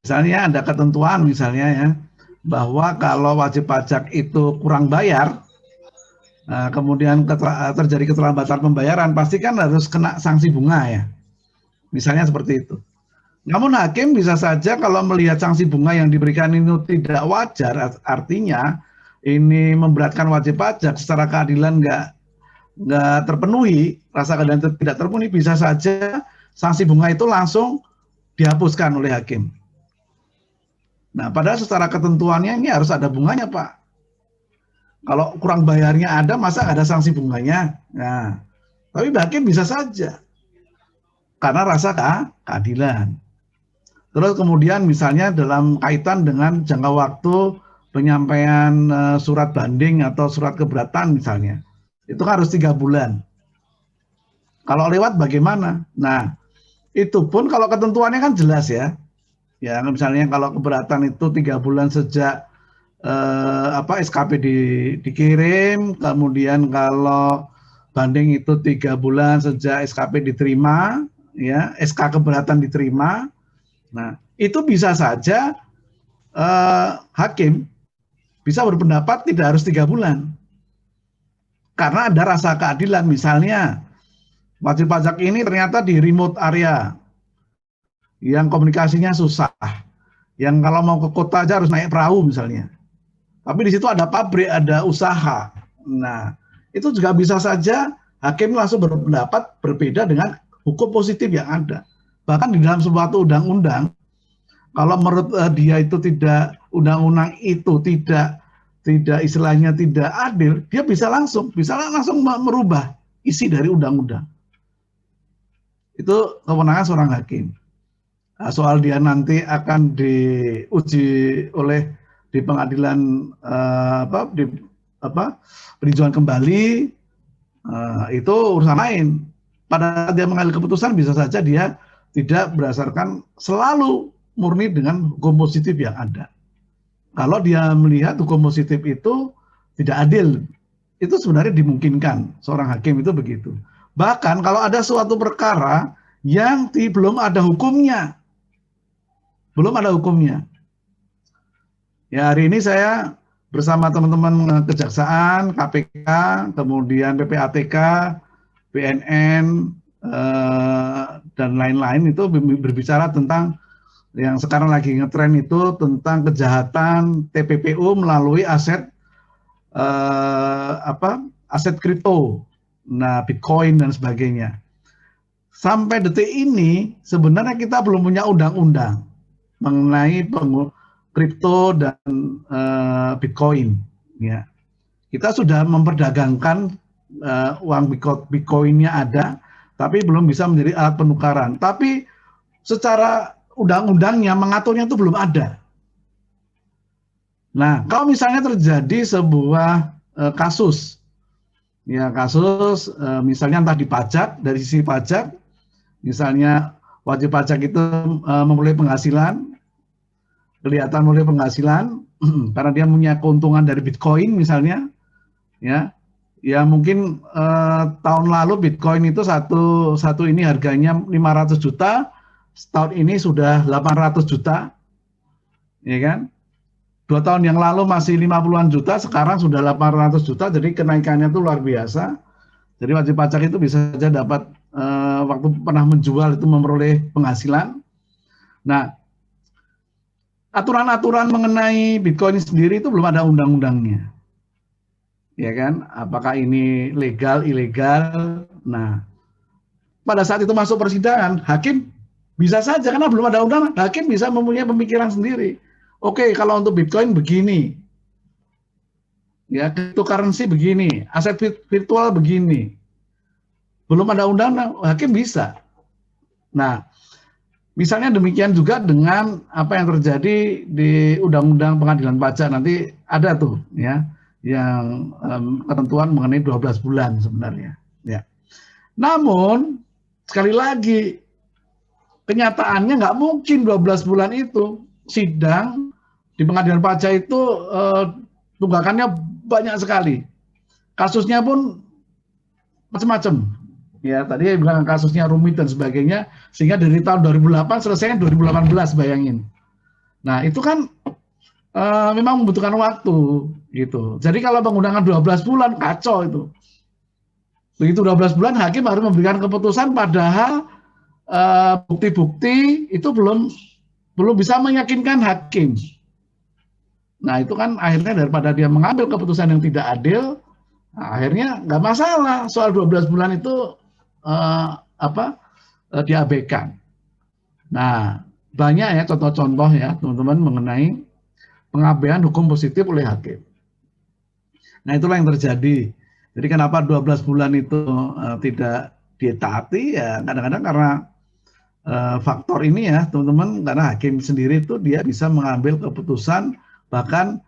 misalnya ada ketentuan misalnya ya, bahwa kalau wajib pajak itu kurang bayar, kemudian terjadi keterlambatan pembayaran, pasti kan harus kena sanksi bunga ya. Misalnya seperti itu. Namun hakim bisa saja kalau melihat sanksi bunga yang diberikan itu tidak wajar, artinya ini memberatkan wajib pajak secara keadilan nggak terpenuhi, rasa keadilan tidak terpenuhi, bisa saja sanksi bunga itu langsung dihapuskan oleh hakim. Nah, padahal secara ketentuannya ini harus ada bunganya, Pak. Kalau kurang bayarnya ada, masa nggak ada sanksi bunganya? Nah, tapi hakim bisa saja karena rasa keadilan. Terus kemudian misalnya dalam kaitan dengan jangka waktu penyampaian surat banding atau surat keberatan misalnya, itu kan harus 3 bulan. Kalau lewat bagaimana? Nah, itu pun kalau ketentuannya kan jelas ya. Ya misalnya kalau keberatan itu 3 bulan sejak SKP dikirim, kemudian kalau banding itu 3 bulan sejak SKP diterima, ya SK keberatan diterima. Nah, itu bisa saja hakim bisa berpendapat tidak harus 3 bulan. Karena ada rasa keadilan. Misalnya, wajib pajak ini ternyata di remote area, yang komunikasinya susah. Yang kalau mau ke kota aja harus naik perahu misalnya. Tapi di situ ada pabrik, ada usaha. Nah, itu juga bisa saja hakim langsung berpendapat berbeda dengan hukum positif yang ada. Bahkan di dalam suatu undang-undang, kalau menurut dia itu tidak, undang-undang itu tidak istilahnya tidak adil, dia bisa langsung merubah isi dari undang-undang. Itu kewenangan seorang hakim. Nah, soal dia nanti akan diuji oleh di pengadilan peninjauan kembali, itu urusan lain. Pada dia mengambil keputusan bisa saja dia tidak berdasarkan selalu murni dengan hukum positif yang ada. Kalau dia melihat hukum positif itu tidak adil, itu sebenarnya dimungkinkan seorang hakim itu begitu. Bahkan kalau ada suatu perkara yang belum ada hukumnya, ya hari ini saya bersama teman-teman kejaksaan, KPK, kemudian PPATK, BNN, dan lain-lain itu berbicara tentang yang sekarang lagi ngetren itu tentang kejahatan TPPU melalui aset aset kripto, nah Bitcoin dan sebagainya. Sampai detik ini sebenarnya kita belum punya undang-undang mengenai kripto dan Bitcoin. Ya, kita sudah memperdagangkan uang Bitcoinnya ada, tapi belum bisa menjadi alat penukaran. Tapi secara undang-undangnya mengaturnya itu belum ada. Nah, kalau misalnya terjadi sebuah kasus, misalnya entah di pajak, dari sisi pajak, misalnya wajib pajak itu memperoleh penghasilan, kelihatan memperoleh penghasilan karena dia punya keuntungan dari Bitcoin misalnya, ya mungkin tahun lalu Bitcoin itu satu ini harganya 500 juta, tahun ini sudah 800 juta, ya kan? 2 tahun yang lalu masih 50-an juta, sekarang sudah 800 juta, jadi kenaikannya itu luar biasa. Jadi wajib pajak itu bisa saja dapat waktu pernah menjual itu memperoleh penghasilan. Nah, aturan-aturan mengenai Bitcoin sendiri itu belum ada undang-undangnya, ya kan? Apakah ini legal, ilegal? Nah, pada saat itu masuk persidangan, hakim bisa saja karena belum ada undang, hakim bisa mempunyai pemikiran sendiri. Oke, kalau untuk Bitcoin begini, ya cryptocurrency begini, aset virtual begini, belum ada undang-undang, hakim bisa. Nah, misalnya demikian juga dengan apa yang terjadi di Undang-Undang Pengadilan Pajak, nanti ada tuh, ya, yang ketentuan mengenai 12 bulan sebenarnya. Ya. Namun sekali lagi, kenyataannya nggak mungkin 12 bulan itu. Sidang di pengadilan pajak itu tunggakannya banyak sekali. Kasusnya pun macam-macam. Ya, tadi saya bilang kasusnya rumit dan sebagainya, sehingga dari tahun 2008 selesai 2018, bayangin. Nah, itu kan memang membutuhkan waktu gitu. Jadi kalau pengundangan 12 bulan kacau itu. Begitu 12 bulan hakim harus memberikan keputusan, padahal bukti-bukti itu belum bisa meyakinkan hakim. Nah, itu kan akhirnya daripada dia mengambil keputusan yang tidak adil, nah, akhirnya nggak masalah soal 12 bulan itu diabaikan. Nah, banyak ya contoh-contoh ya teman-teman mengenai pengabaian hukum positif oleh hakim. Nah, itulah yang terjadi. Jadi kenapa 12 bulan itu tidak ditaati ya kadang-kadang karena faktor ini ya teman-teman, karena hakim sendiri itu dia bisa mengambil keputusan bahkan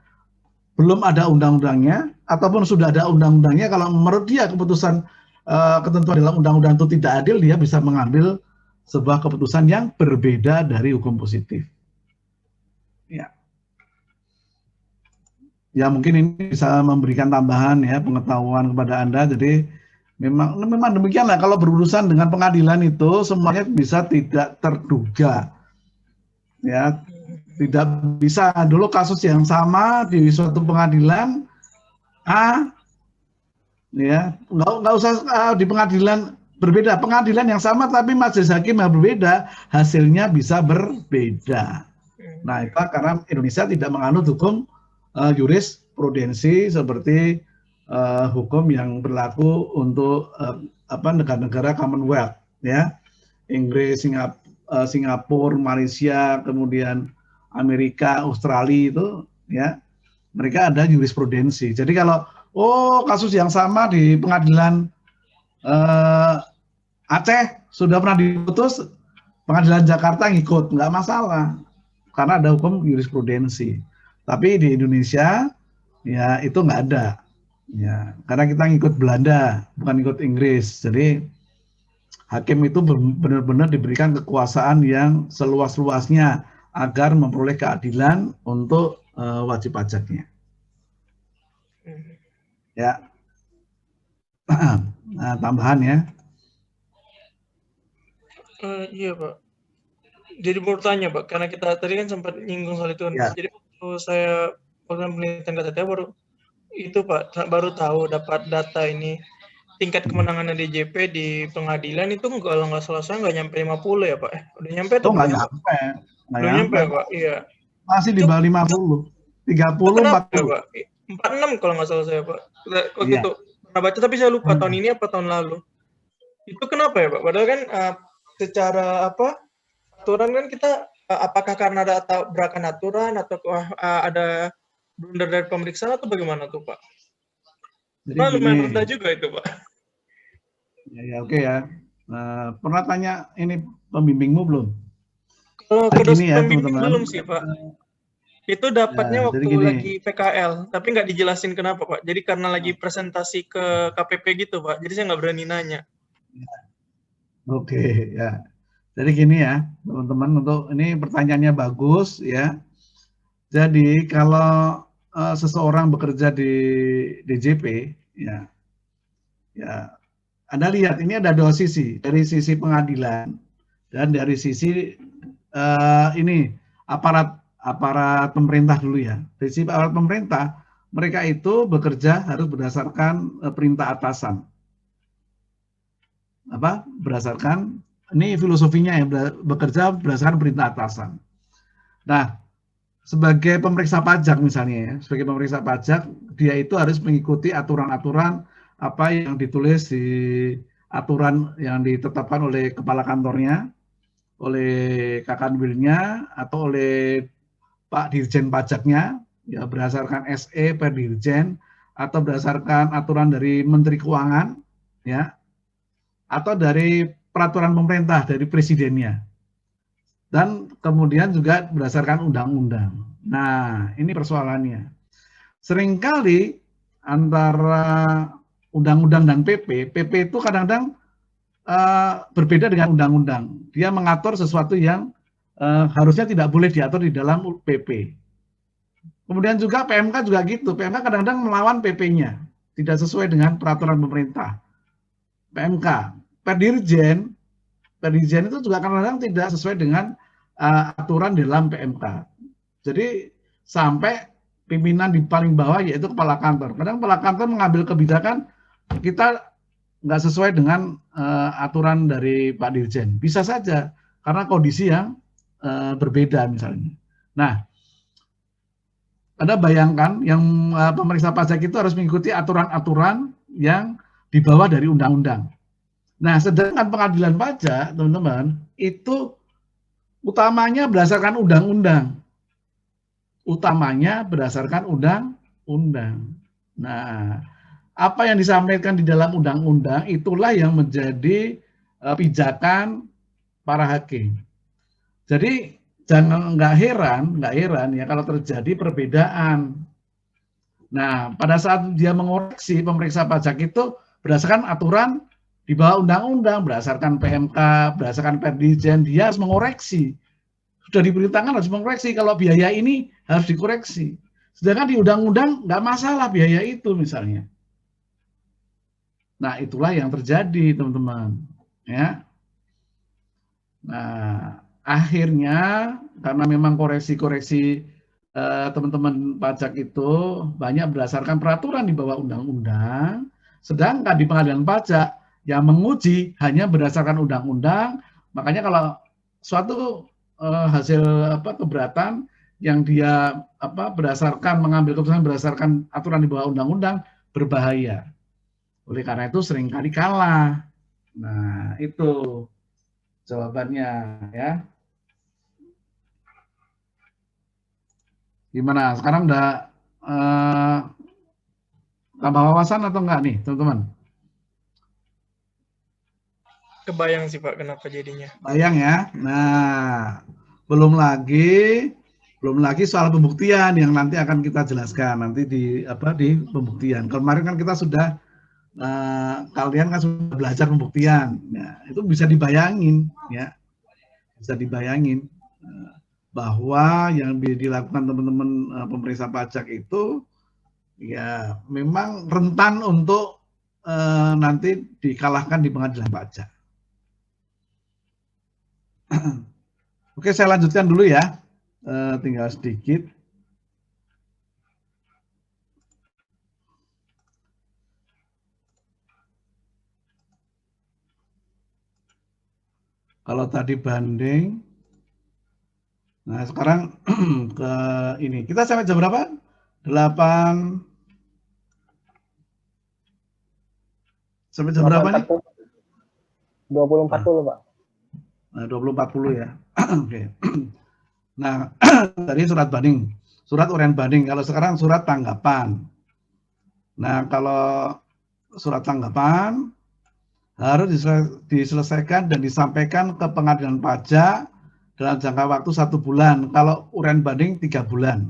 belum ada undang-undangnya ataupun sudah ada undang-undangnya, kalau menurut dia keputusan ketentuan dalam undang-undang itu tidak adil, dia bisa mengambil sebuah keputusan yang berbeda dari hukum positif. Ya. Ya mungkin ini bisa memberikan tambahan ya pengetahuan kepada Anda. Jadi memang demikianlah kalau berurusan dengan pengadilan itu semuanya bisa tidak terduga. Ya, tidak bisa dulu kasus yang sama di suatu pengadilan ya nggak usah di pengadilan berbeda, pengadilan yang sama tapi majelis hakim yang berbeda, hasilnya bisa berbeda. Nah, itu karena Indonesia tidak menganut hukum jurisprudensi seperti hukum yang berlaku untuk negara-negara Commonwealth ya, Inggris, Singapura, Malaysia, kemudian Amerika, Australia itu ya, mereka ada jurisprudensi. Jadi kalau kasus yang sama di pengadilan Aceh sudah pernah diputus, pengadilan Jakarta ngikut, nggak masalah karena ada hukum jurisprudensi. Tapi di Indonesia ya itu nggak ada ya, karena kita ngikut Belanda bukan ikut Inggris. Jadi hakim itu benar-benar diberikan kekuasaan yang seluas-luasnya agar memperoleh keadilan untuk wajib pajaknya. Ya, nah, tambahan ya. Iya Pak. Jadi mau tanya Pak, karena kita tadi kan sempat nyinggung soal itu. Ya. Jadi waktu saya program penelitian KTT baru tahu dapat data ini tingkat kemenangan DJP di pengadilan itu kalau nggak salah saya nggak nyampe 50 ya Pak. Udah nyampe tuh nggak Pak? Nyampe. Belum nyampe Pak. Iya. Masih di bawah 50. 30, 40. Pak? 46 kalau nggak salah saya Pak. Kok gitu pernah baca tapi saya lupa tahun ini apa tahun lalu. Itu kenapa ya Pak? Padahal kan secara aturan kan kita apakah karena ada tabrakan aturan atau ada blunder dari pemeriksaan atau bagaimana tuh Pak? Jadi lumayan rendah juga itu Pak. Ya oke ya. Pernah tanya ini pembimbingmu belum? Kalau ke dosen pembimbing belum sih Pak. Itu dapatnya waktu lagi PKL, tapi nggak dijelasin kenapa Pak. Jadi karena lagi presentasi ke KPP gitu Pak. Jadi saya nggak berani nanya. Oke ya. Jadi gini ya teman-teman, untuk ini pertanyaannya bagus ya. Jadi kalau seseorang bekerja di DJP ya Anda lihat ini ada dua sisi, dari sisi pengadilan dan dari sisi ini aparat pemerintah dulu ya. Dari sisi aparat pemerintah, mereka itu bekerja harus berdasarkan perintah atasan. Berdasarkan, ini filosofinya ya, bekerja berdasarkan perintah atasan. Nah, sebagai pemeriksa pajak misalnya ya, sebagai pemeriksa pajak, dia itu harus mengikuti aturan-aturan apa yang ditulis di aturan yang ditetapkan oleh kepala kantornya, oleh Kakanwilnya, atau oleh Pak Dirjen Pajaknya, ya berdasarkan SE per Dirjen, atau berdasarkan aturan dari Menteri Keuangan, ya, atau dari peraturan pemerintah dari presidennya, dan kemudian juga berdasarkan undang-undang. Nah, ini persoalannya. Seringkali antara undang-undang dan PP itu kadang-kadang berbeda dengan undang-undang. Dia mengatur sesuatu yang harusnya tidak boleh diatur di dalam PP. Kemudian juga PMK juga gitu. PMK kadang-kadang melawan PP-nya, tidak sesuai dengan peraturan pemerintah. PMK, Perdirjen itu juga kadang-kadang tidak sesuai dengan aturan dalam PMK. Jadi sampai pimpinan di paling bawah yaitu kepala kantor. Kadang kepala kantor mengambil kebijakan kita nggak sesuai dengan aturan dari Pak Dirjen. Bisa saja karena kondisi yang berbeda misalnya. Nah, Anda bayangkan yang pemeriksa pajak itu harus mengikuti aturan-aturan yang dibawa dari undang-undang. Nah, sedangkan pengadilan pajak, teman-teman, itu utamanya berdasarkan undang-undang. Utamanya berdasarkan undang-undang. Nah, apa yang disampaikan di dalam undang-undang itulah yang menjadi pijakan para hakim. Jadi jangan nggak heran ya kalau terjadi perbedaan. Nah, pada saat dia mengoreksi pemeriksa pajak itu berdasarkan aturan di bawah undang-undang, berdasarkan PMK, berdasarkan Perdirjen, dia harus mengoreksi. Sudah diberitakan harus mengoreksi kalau biaya ini harus dikoreksi. Sedangkan di undang-undang nggak masalah biaya itu misalnya. Nah, itulah yang terjadi, teman-teman. Ya. Nah, akhirnya karena memang koreksi-koreksi teman-teman pajak itu banyak berdasarkan peraturan di bawah undang-undang, sedangkan di pengadilan pajak yang menguji hanya berdasarkan undang-undang, makanya kalau suatu hasil keberatan yang dia berdasarkan mengambil keputusan berdasarkan aturan di bawah undang-undang berbahaya. Oleh karena itu seringkali kalah. Nah, itu jawabannya ya. Gimana? Sekarang udah tambah wawasan atau enggak nih, teman-teman? Kebayang sih Pak, kenapa jadinya. Bayang ya. Nah, belum lagi soal pembuktian yang nanti akan kita jelaskan nanti di pembuktian. Kemarin kan kita sudah kalian kan sudah belajar pembuktian. Nah, itu bisa dibayangin ya. Bisa dibayangin bahwa yang dilakukan teman-teman pemeriksa pajak itu ya memang rentan untuk nanti dikalahkan di pengadilan pajak. Oke, saya lanjutkan dulu ya. Tinggal sedikit. Kalau tadi banding, nah sekarang ke ini. Kita sampai jam berapa? 8. Sampai jam berapa nih? 20.40 Pak. Nah, 20.40 ya. Oke. Nah, tadi surat banding, surat uraian banding. Kalau sekarang surat tanggapan. Nah, kalau surat tanggapan harus diselesaikan dan disampaikan ke pengadilan pajak dalam jangka waktu 1 bulan. Kalau uraian banding 3 bulan.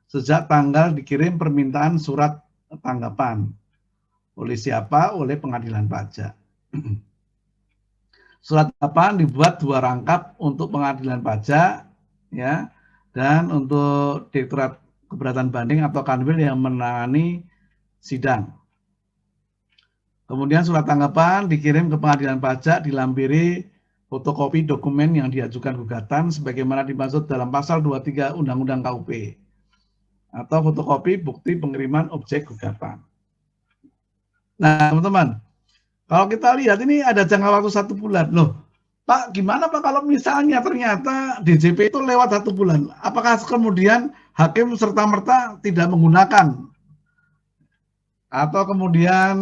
Sejak tanggal dikirim permintaan surat tanggapan. Oleh siapa? Oleh pengadilan pajak. Surat tanggapan dibuat 2 rangkap untuk pengadilan pajak, ya, dan untuk Direktorat Keberatan Banding atau Kanwil yang menangani sidang. Kemudian surat tanggapan dikirim ke pengadilan pajak dilampiri fotokopi dokumen yang diajukan gugatan sebagaimana dimaksud dalam pasal 23 Undang-Undang KUP atau fotokopi bukti pengiriman objek gugatan. Nah, teman-teman, kalau kita lihat ini ada jangka waktu 1 bulan. Loh, Pak, gimana Pak kalau misalnya ternyata DJP itu lewat 1 bulan? Apakah kemudian hakim serta-merta tidak menggunakan? Atau kemudian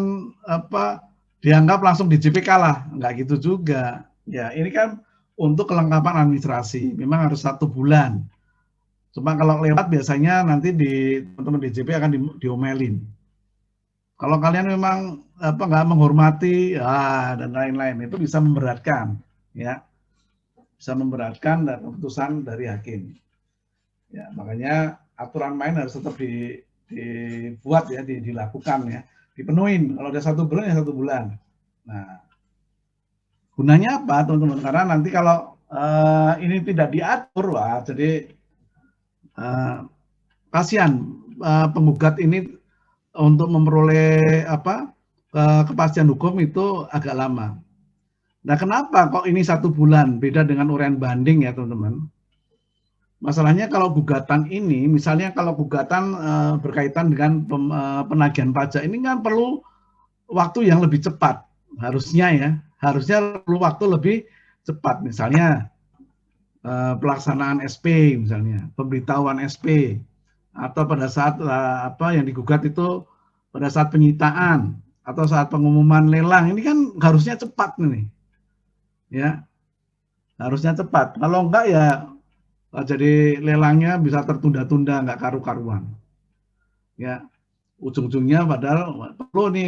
dianggap langsung DJP kalah? Enggak gitu juga. Ya, ini kan untuk kelengkapan administrasi. Memang harus 1 bulan. Cuma kalau lewat biasanya nanti teman-teman DJP akan diomelin. Kalau kalian memang nggak menghormati dan lain-lain, itu bisa memberatkan, ya, bisa memberatkan dan keputusan dari hakim. Ya, makanya aturan main harus tetap dibuat ya, dilakukan ya, dipenuhin. Kalau ada 1 bulan ya 1 bulan. Nah, gunanya apa, teman-teman? Karena nanti kalau ini tidak diatur, jadi kasihan penggugat ini untuk memperoleh kepastian hukum itu agak lama. Nah, kenapa kok ini 1 bulan beda dengan uraian banding ya teman-teman? Masalahnya kalau gugatan ini, misalnya kalau gugatan berkaitan dengan penagihan pajak ini kan perlu waktu yang lebih cepat, harusnya perlu waktu lebih cepat. Misalnya pelaksanaan SP, misalnya pemberitahuan SP, atau pada saat yang digugat itu pada saat penyitaan atau saat pengumuman lelang, ini kan harusnya cepat nih, ya harusnya cepat. Kalau enggak ya jadi lelangnya bisa tertunda-tunda, nggak karu-karuan. Ya, ujung-ujungnya padahal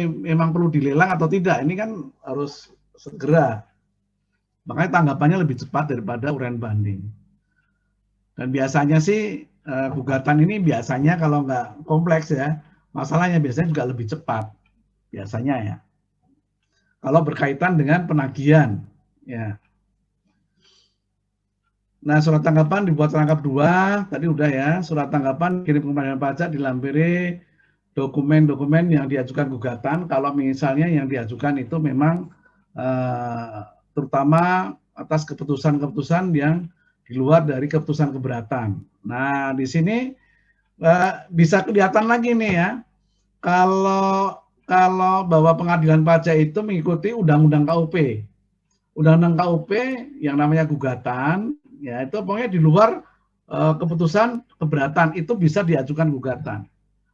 memang perlu dilelang atau tidak, ini kan harus segera. Makanya tanggapannya lebih cepat daripada uraian banding. Dan biasanya sih gugatan ini biasanya kalau nggak kompleks ya, masalahnya biasanya juga lebih cepat. Biasanya ya. Kalau berkaitan dengan penagihan, ya. Nah, surat tanggapan dibuat rangkap 2, tadi udah ya, surat tanggapan kirim ke pengadilan pajak dilampiri dokumen-dokumen yang diajukan gugatan, kalau misalnya yang diajukan itu memang terutama atas keputusan-keputusan yang di luar dari keputusan keberatan. Nah, di sini bisa kelihatan lagi nih ya, kalau bahwa pengadilan pajak itu mengikuti Undang-Undang KUP. Undang-Undang KUP yang namanya gugatan, ya itu pokoknya di luar keputusan keberatan itu bisa diajukan gugatan.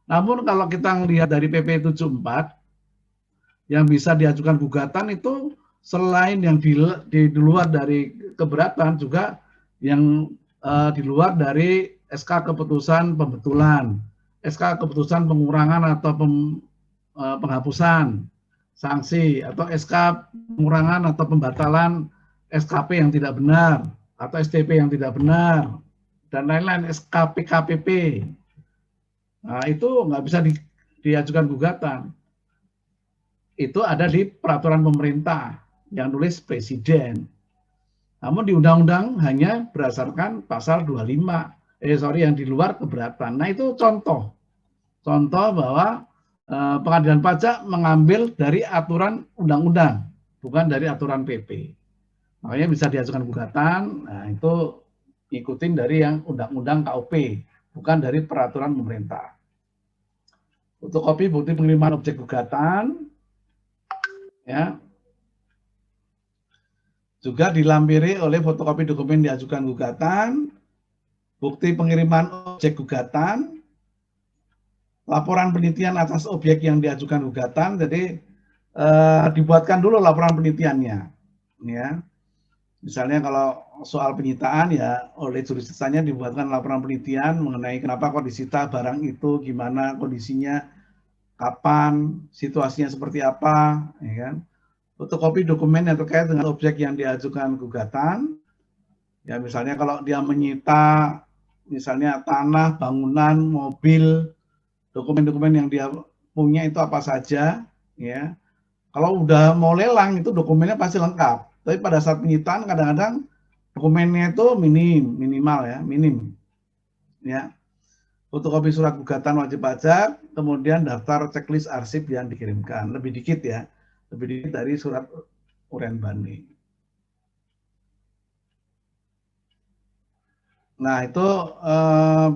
Namun kalau kita lihat dari PP 74 yang bisa diajukan gugatan itu selain yang di luar dari keberatan juga yang di luar dari SK keputusan pembetulan, SK keputusan pengurangan atau penghapusan sanksi, atau SK pengurangan atau pembatalan SKP yang tidak benar, atau STP yang tidak benar, dan lain-lain, SKPKPP. Nah, itu nggak bisa diajukan gugatan. Itu ada di peraturan pemerintah yang nulis presiden. Namun di undang-undang hanya berdasarkan pasal 25, yang di luar keberatan. Nah, itu contoh bahwa pengadilan pajak mengambil dari aturan undang-undang, bukan dari aturan PP. Makanya bisa diajukan gugatan, nah itu ikutin dari yang undang-undang KUP, bukan dari peraturan pemerintah. Fotokopi bukti pengiriman objek gugatan, ya, juga dilampiri oleh fotokopi dokumen diajukan gugatan, bukti pengiriman objek gugatan, laporan penelitian atas objek yang diajukan gugatan. Jadi dibuatkan dulu laporan penelitiannya, ya. Misalnya kalau soal penyitaan ya oleh juristanya dibuatkan laporan penelitian mengenai kenapa kok disita barang itu, gimana kondisinya, kapan, situasinya seperti apa, ya kan. Fotokopi dokumen yang terkait dengan objek yang diajukan gugatan. Ya misalnya kalau dia menyita misalnya tanah, bangunan, mobil, dokumen-dokumen yang dia punya itu apa saja, ya. Kalau udah mau lelang itu dokumennya pasti lengkap. Tapi pada saat penyitaan kadang-kadang dokumennya itu minim. Ya. Fotokopi surat gugatan wajib pajak, kemudian daftar checklist arsip yang dikirimkan. Lebih dikit ya, lebih dikit dari surat uraian banding. Nah, itu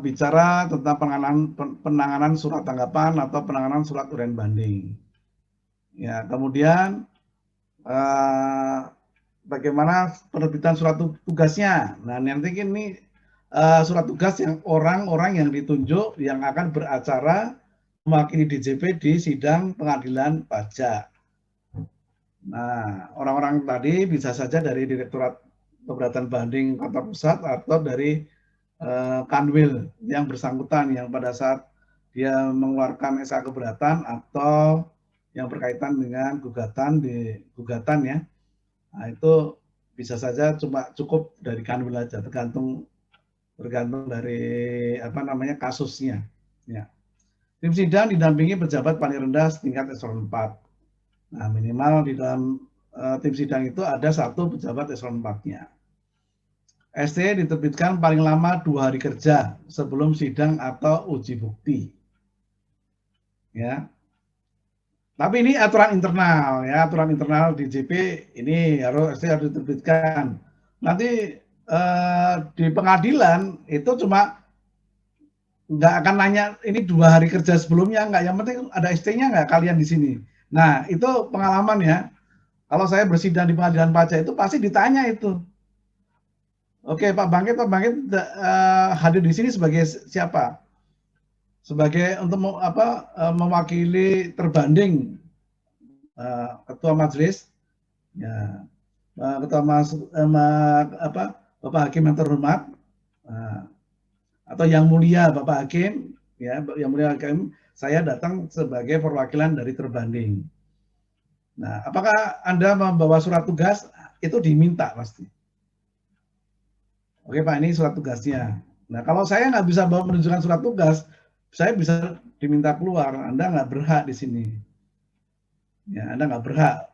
bicara tentang penanganan surat tanggapan atau penanganan surat uraian banding. Ya, kemudian bagaimana penerbitan surat tugasnya. Nah, nanti ini surat tugas yang orang-orang yang ditunjuk yang akan beracara mewakili DJP di sidang pengadilan pajak. Nah, orang-orang tadi bisa saja dari Direktorat Keberatan Banding Kota Pusat atau dari Kanwil yang bersangkutan yang pada saat dia mengeluarkan SK keberatan atau yang berkaitan dengan gugatan ya. Nah, itu bisa saja cuma cukup dari Kanwil aja, tergantung dari kasusnya. Ya. Tim sidang didampingi pejabat paling rendah setingkat eselon 4. Nah, minimal di dalam tim sidang itu ada 1 pejabat eselon 4-nya. ST diterbitkan paling lama 2 hari kerja sebelum sidang atau uji bukti. Ya. Tapi ini aturan internal ya, aturan internal di JP ini ST harus diterbitkan. Nanti di pengadilan itu cuma nggak akan nanya ini 2 hari kerja sebelumnya nggak, yang penting ada ST-nya nggak kalian di sini. Nah itu pengalaman ya, kalau saya bersidang di pengadilan pajak itu pasti ditanya itu. Oke Pak Bangkit hadir di sini sebagai siapa? Sebagai untuk mewakili terbanding ketua majelis, ya, ketua Bapak Hakim yang terhormat, atau yang mulia Bapak Hakim, ya, yang mulia Hakim, saya datang sebagai perwakilan dari terbanding. Nah, apakah Anda membawa surat tugas? Itu diminta pasti. Oke Pak, ini surat tugasnya. Nah, kalau saya nggak bisa menunjukkan surat tugas, saya bisa diminta keluar. Anda nggak berhak di sini. Ya, Anda nggak berhak.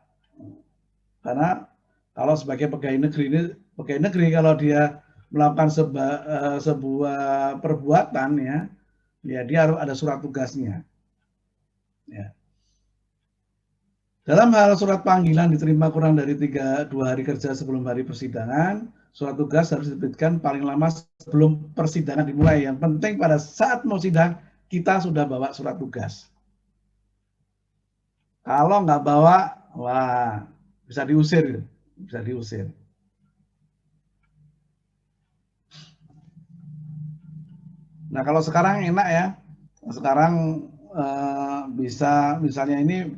Karena kalau sebagai pegawai negeri kalau dia melakukan sebuah perbuatan ya dia harus ada surat tugasnya. Ya. Dalam hal surat panggilan diterima kurang dari 2 hari kerja sebelum hari persidangan, surat tugas harus diterbitkan paling lama sebelum persidangan dimulai. Yang penting pada saat mau sidang kita sudah bawa surat tugas. Kalau nggak bawa, wah bisa diusir, bisa diusir. Nah kalau sekarang enak ya, sekarang bisa misalnya ini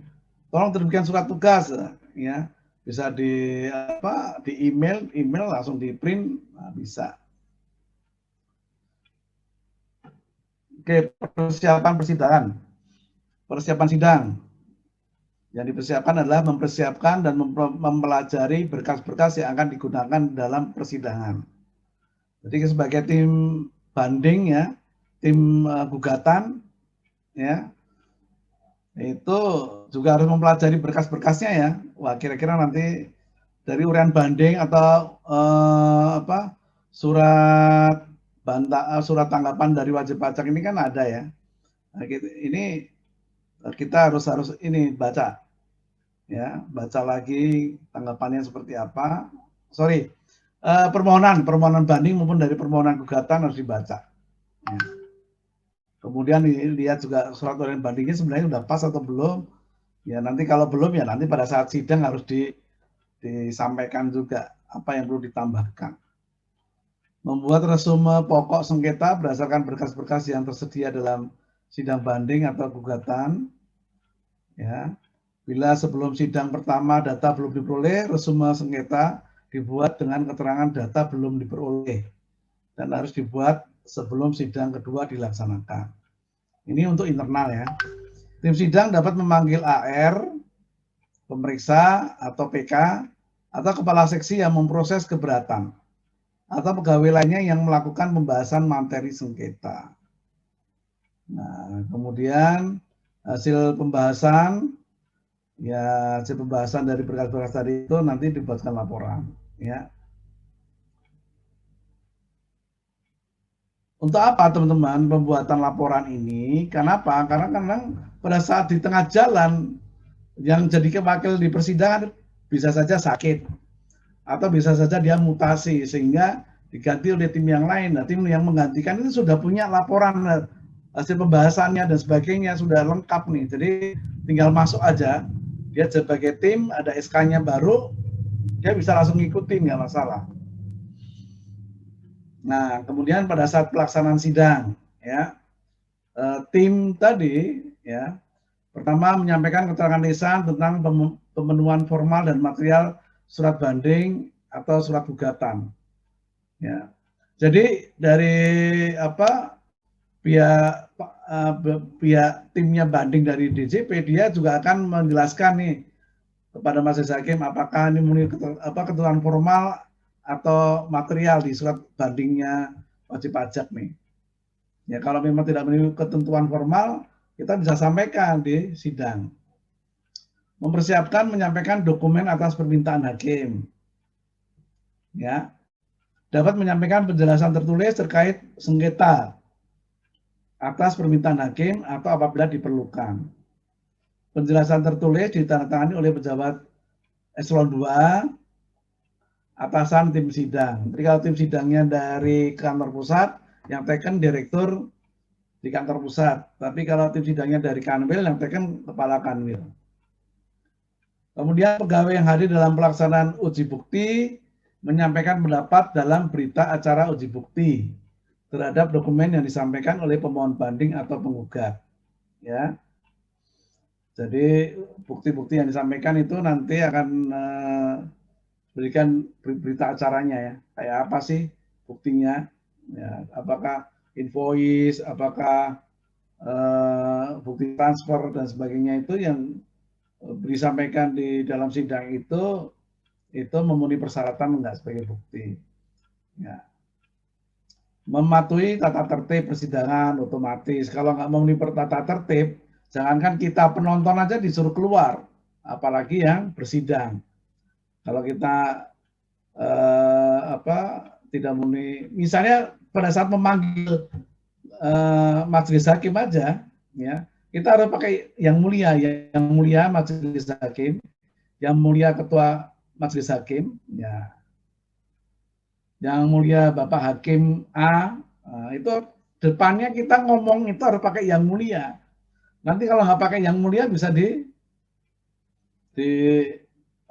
tolong terbitkan surat tugas ya, bisa di email langsung di print, nah, bisa. Oke, persiapan sidang yang dipersiapkan adalah mempersiapkan dan mempelajari berkas-berkas yang akan digunakan dalam persidangan. Jadi sebagai tim banding ya, tim gugatan ya, itu juga harus mempelajari berkas-berkasnya ya. Wah, kira-kira nanti dari uraian banding atau surat tanggapan dari wajib pajak ini kan ada ya. Nah, ini kita harus ini baca ya, baca lagi tanggapannya seperti apa. Permohonan banding maupun dari permohonan gugatan harus dibaca. Ya. Kemudian dilihat juga surat uraian bandingnya sebenarnya sudah pas atau belum. Ya nanti kalau belum ya nanti pada saat sidang harus disampaikan juga apa yang perlu ditambahkan. Membuat resume pokok sengketa berdasarkan berkas-berkas yang tersedia dalam sidang banding atau gugatan. Ya. Bila sebelum sidang pertama data belum diperoleh, resume sengketa dibuat dengan keterangan data belum diperoleh dan harus dibuat sebelum sidang kedua dilaksanakan. Ini untuk internal ya. Tim sidang dapat memanggil AR, pemeriksa atau PK, atau kepala seksi yang memproses keberatan, atau pegawai lainnya yang melakukan pembahasan materi sengketa. Nah, kemudian hasil pembahasan dari berkas-berkas tadi itu nanti dibuatkan laporan. Ya. Untuk apa teman-teman pembuatan laporan ini? Kenapa? Karena kadang pada saat di tengah jalan yang jadi wakil di persidangan bisa saja sakit atau bisa saja dia mutasi sehingga diganti oleh tim yang lain. Nah, tim yang menggantikan itu sudah punya laporan hasil pembahasannya dan sebagainya sudah lengkap nih. Jadi tinggal masuk aja. Dia sebagai tim ada SK-nya baru, dia bisa langsung ngikutin nggak masalah. Nah, kemudian pada saat pelaksanaan sidang, ya, tim tadi, ya, pertama menyampaikan keterangan lisan tentang pemenuhan formal dan material surat banding atau surat gugatan. Ya, jadi dari pihak timnya banding dari DJP dia juga akan menjelaskan nih kepada majelis hakim apakah ini ketentuan formal atau material di surat bandingnya wajib pajak nih. Ya kalau memang tidak memenuhi ketentuan formal, kita bisa sampaikan di sidang. Menyampaikan dokumen atas permintaan hakim. Ya. dapat menyampaikan penjelasan tertulis terkait sengketa atas permintaan hakim atau apabila diperlukan. Penjelasan tertulis ditandatangani oleh pejabat eselon 2, atasan tim sidang. Jadi kalau tim sidangnya dari kantor pusat, yang teken direktur di kantor pusat. Tapi kalau tim sidangnya dari Kanwil, yang teken kepala Kanwil. Kemudian pegawai yang hadir dalam pelaksanaan uji bukti menyampaikan pendapat dalam berita acara uji bukti terhadap dokumen yang disampaikan oleh pemohon banding atau penggugat. Ya, jadi bukti-bukti yang disampaikan itu nanti akan berikan berita acaranya ya. Kayak apa sih buktinya? Ya, apakah invoice, apakah bukti transfer dan sebagainya itu yang disampaikan di dalam sidang itu memenuhi persyaratan enggak sebagai bukti. Ya. Mematuhi tata tertib persidangan otomatis. Kalau nggak memenuhi tata tertib, jangankan kita penonton aja disuruh keluar, apalagi yang bersidang. Kalau kita tidak memenuhi, misalnya pada saat memanggil majelis hakim aja, ya kita harus pakai yang mulia majelis hakim, yang mulia ketua majelis hakim, ya. Yang mulia Bapak Hakim A, itu depannya kita ngomong itu harus pakai yang mulia. Nanti kalau nggak pakai yang mulia bisa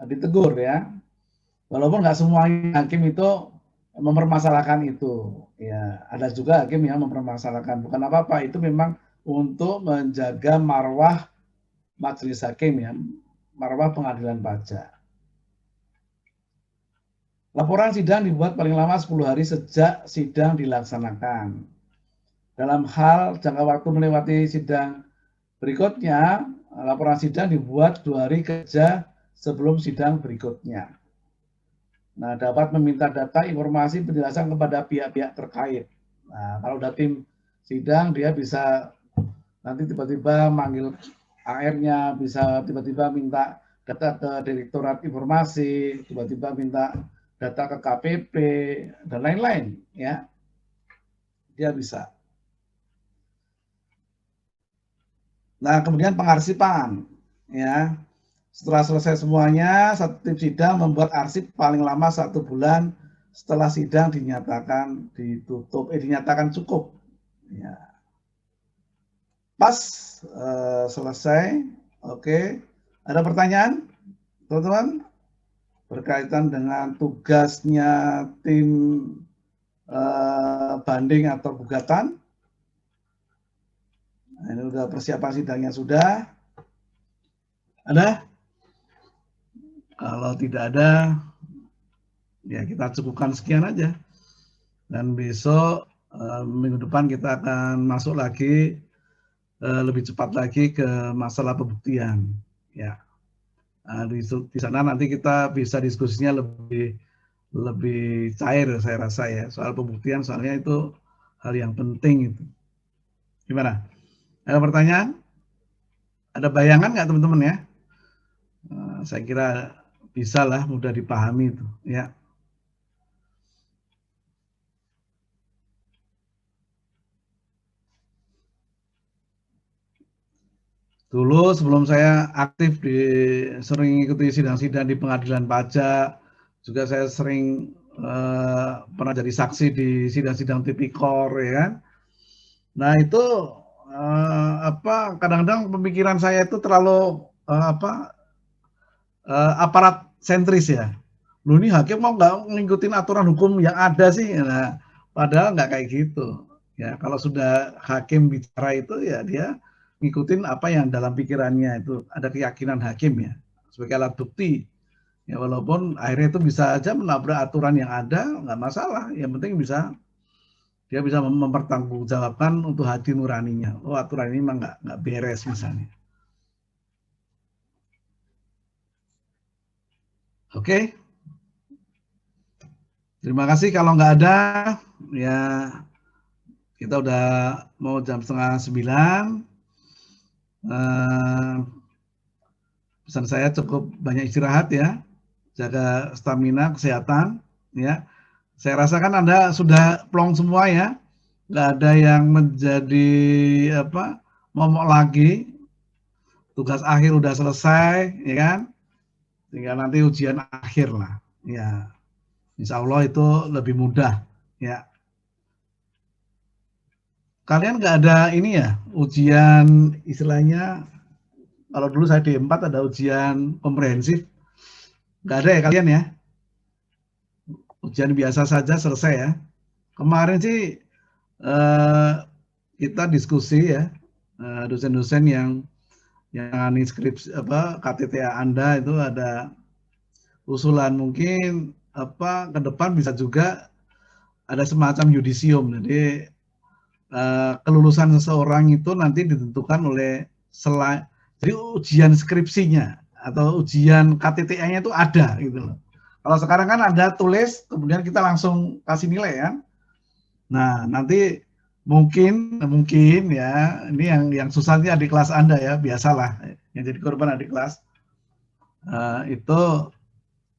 ditegur ya. Walaupun nggak semua hakim itu mempermasalahkan itu. Ya, ada juga hakim yang mempermasalahkan. Bukan apa-apa, itu memang untuk menjaga marwah majelis hakim ya, marwah pengadilan pajak. Laporan sidang dibuat paling lama 10 hari sejak sidang dilaksanakan. Dalam hal jangka waktu melewati sidang berikutnya, laporan sidang dibuat 2 hari kerja sebelum sidang berikutnya. Nah, dapat meminta data, informasi, penjelasan kepada pihak-pihak terkait. Nah, kalau udah tim sidang, dia bisa nanti tiba-tiba manggil AR-nya, bisa tiba-tiba minta data ke Direktorat Informasi, tiba-tiba minta data ke KPP dan lain-lain ya, dia bisa. Nah kemudian pengarsipan ya, setelah selesai semuanya satu tim sidang membuat arsip paling lama 1 bulan setelah sidang dinyatakan dinyatakan cukup ya. Pas selesai. Oke, ada pertanyaan teman-teman berkaitan dengan tugasnya tim banding atau gugatan? Nah, ini udah persiapan sidangnya sudah. Ada? Kalau tidak ada, ya kita cukupkan sekian aja. Dan besok minggu depan kita akan masuk lagi lebih cepat lagi ke masalah pembuktian. Ya. Nah, di sana nanti kita bisa diskusinya lebih cair saya rasa ya, soal pembuktian, soalnya itu hal yang penting itu. Gimana? Ada pertanyaan? Ada bayangan nggak teman-teman ya? Saya kira bisa lah, mudah dipahami itu ya. Dulu sebelum saya aktif sering ikuti sidang-sidang di pengadilan pajak, juga saya sering pernah jadi saksi di sidang-sidang tipikor ya kan. Nah itu kadang-kadang pemikiran saya itu terlalu aparat sentris ya. Lu ini hakim mau nggak ngikutin aturan hukum yang ada sih? Nah, padahal nggak kayak gitu. Ya kalau sudah hakim bicara itu ya dia ngikutin apa yang dalam pikirannya, itu ada keyakinan hakim ya sebagai alat bukti ya, walaupun akhirnya itu bisa aja menabrak aturan yang ada, nggak masalah, yang penting dia bisa mempertanggungjawabkan untuk hati nuraninya. Oh aturan ini memang nggak beres misalnya. Oke, terima kasih. Kalau nggak ada ya kita udah mau jam 8:30. Pesan saya cukup banyak istirahat ya, jaga stamina, kesehatan ya, Saya rasa kan Anda sudah plong semua ya, nggak ada yang menjadi apa momok lagi, tugas akhir udah selesai, ya kan? Tinggal nanti ujian akhir lah, ya. Insya Allah itu lebih mudah, ya. Kalian nggak ada ini ya, ujian istilahnya, kalau dulu saya D4 ada ujian komprehensif, nggak ada ya kalian ya? Ujian biasa saja selesai ya. Kemarin sih kita diskusi ya, dosen-dosen yang skripsi apa KTTA Anda itu ada usulan mungkin apa ke depan bisa juga ada semacam yudisium. Jadi kelulusan seseorang itu nanti ditentukan oleh jadi ujian skripsinya atau ujian KTTA-nya itu ada gitu loh. Kalau sekarang kan Anda tulis kemudian kita langsung kasih nilai ya. Nah, nanti mungkin ya ini yang susahnya adik kelas Anda ya, biasalah yang jadi korban adik kelas itu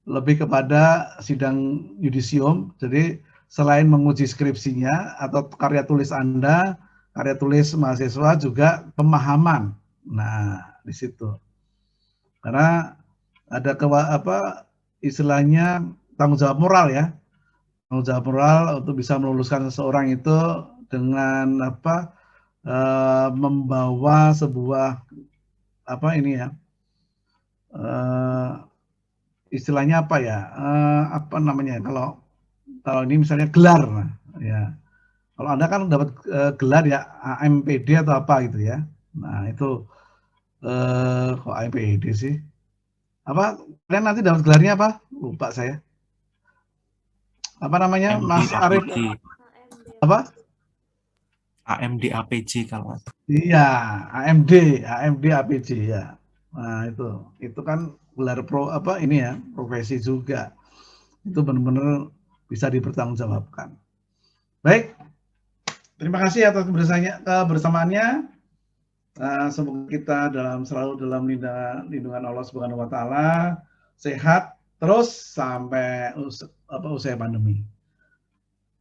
lebih kepada sidang yudisium. Jadi selain menguji skripsinya atau karya tulis Anda, karya tulis mahasiswa juga pemahaman. Nah, di situ. Karena ada istilahnya tanggung jawab moral ya. Tanggung jawab moral untuk bisa meluluskan seseorang itu dengan membawa sebuah istilahnya apa ya, apa namanya kalau ini misalnya gelar, ya. Kalau Anda kan dapat gelar ya AMPD atau apa gitu ya. Nah itu kok AMPD sih? Apa kalian nanti dapat gelarnya apa? Lupa saya. Apa namanya, AMD Mas Arif? APG. Apa? AMD APG kalau nggak salah. Iya, AMD APG ya. Nah itu kan gelar ini ya profesi juga. Itu benar-benar bisa dipertanggungjawabkan. Baik, terima kasih atas kebersamaannya. Semoga kita selalu dalam lindungan Allah Subhanahu Wa Taala, sehat terus sampai usai pandemi.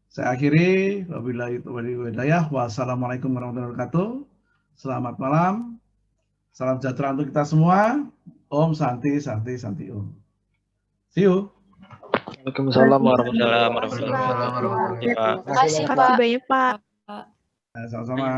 Saya akhiri, wabillahi taufiq wal hidayah. Wassalamualaikum warahmatullahi wabarakatuh. Selamat malam, salam sejahtera untuk kita semua. Om Santi Santi Santi Om. See you. Waalaikumsalam warahmatullahi wabarakatuh. Terima kasih, Pak. Terima kasih banyak, Pak. Sama-sama.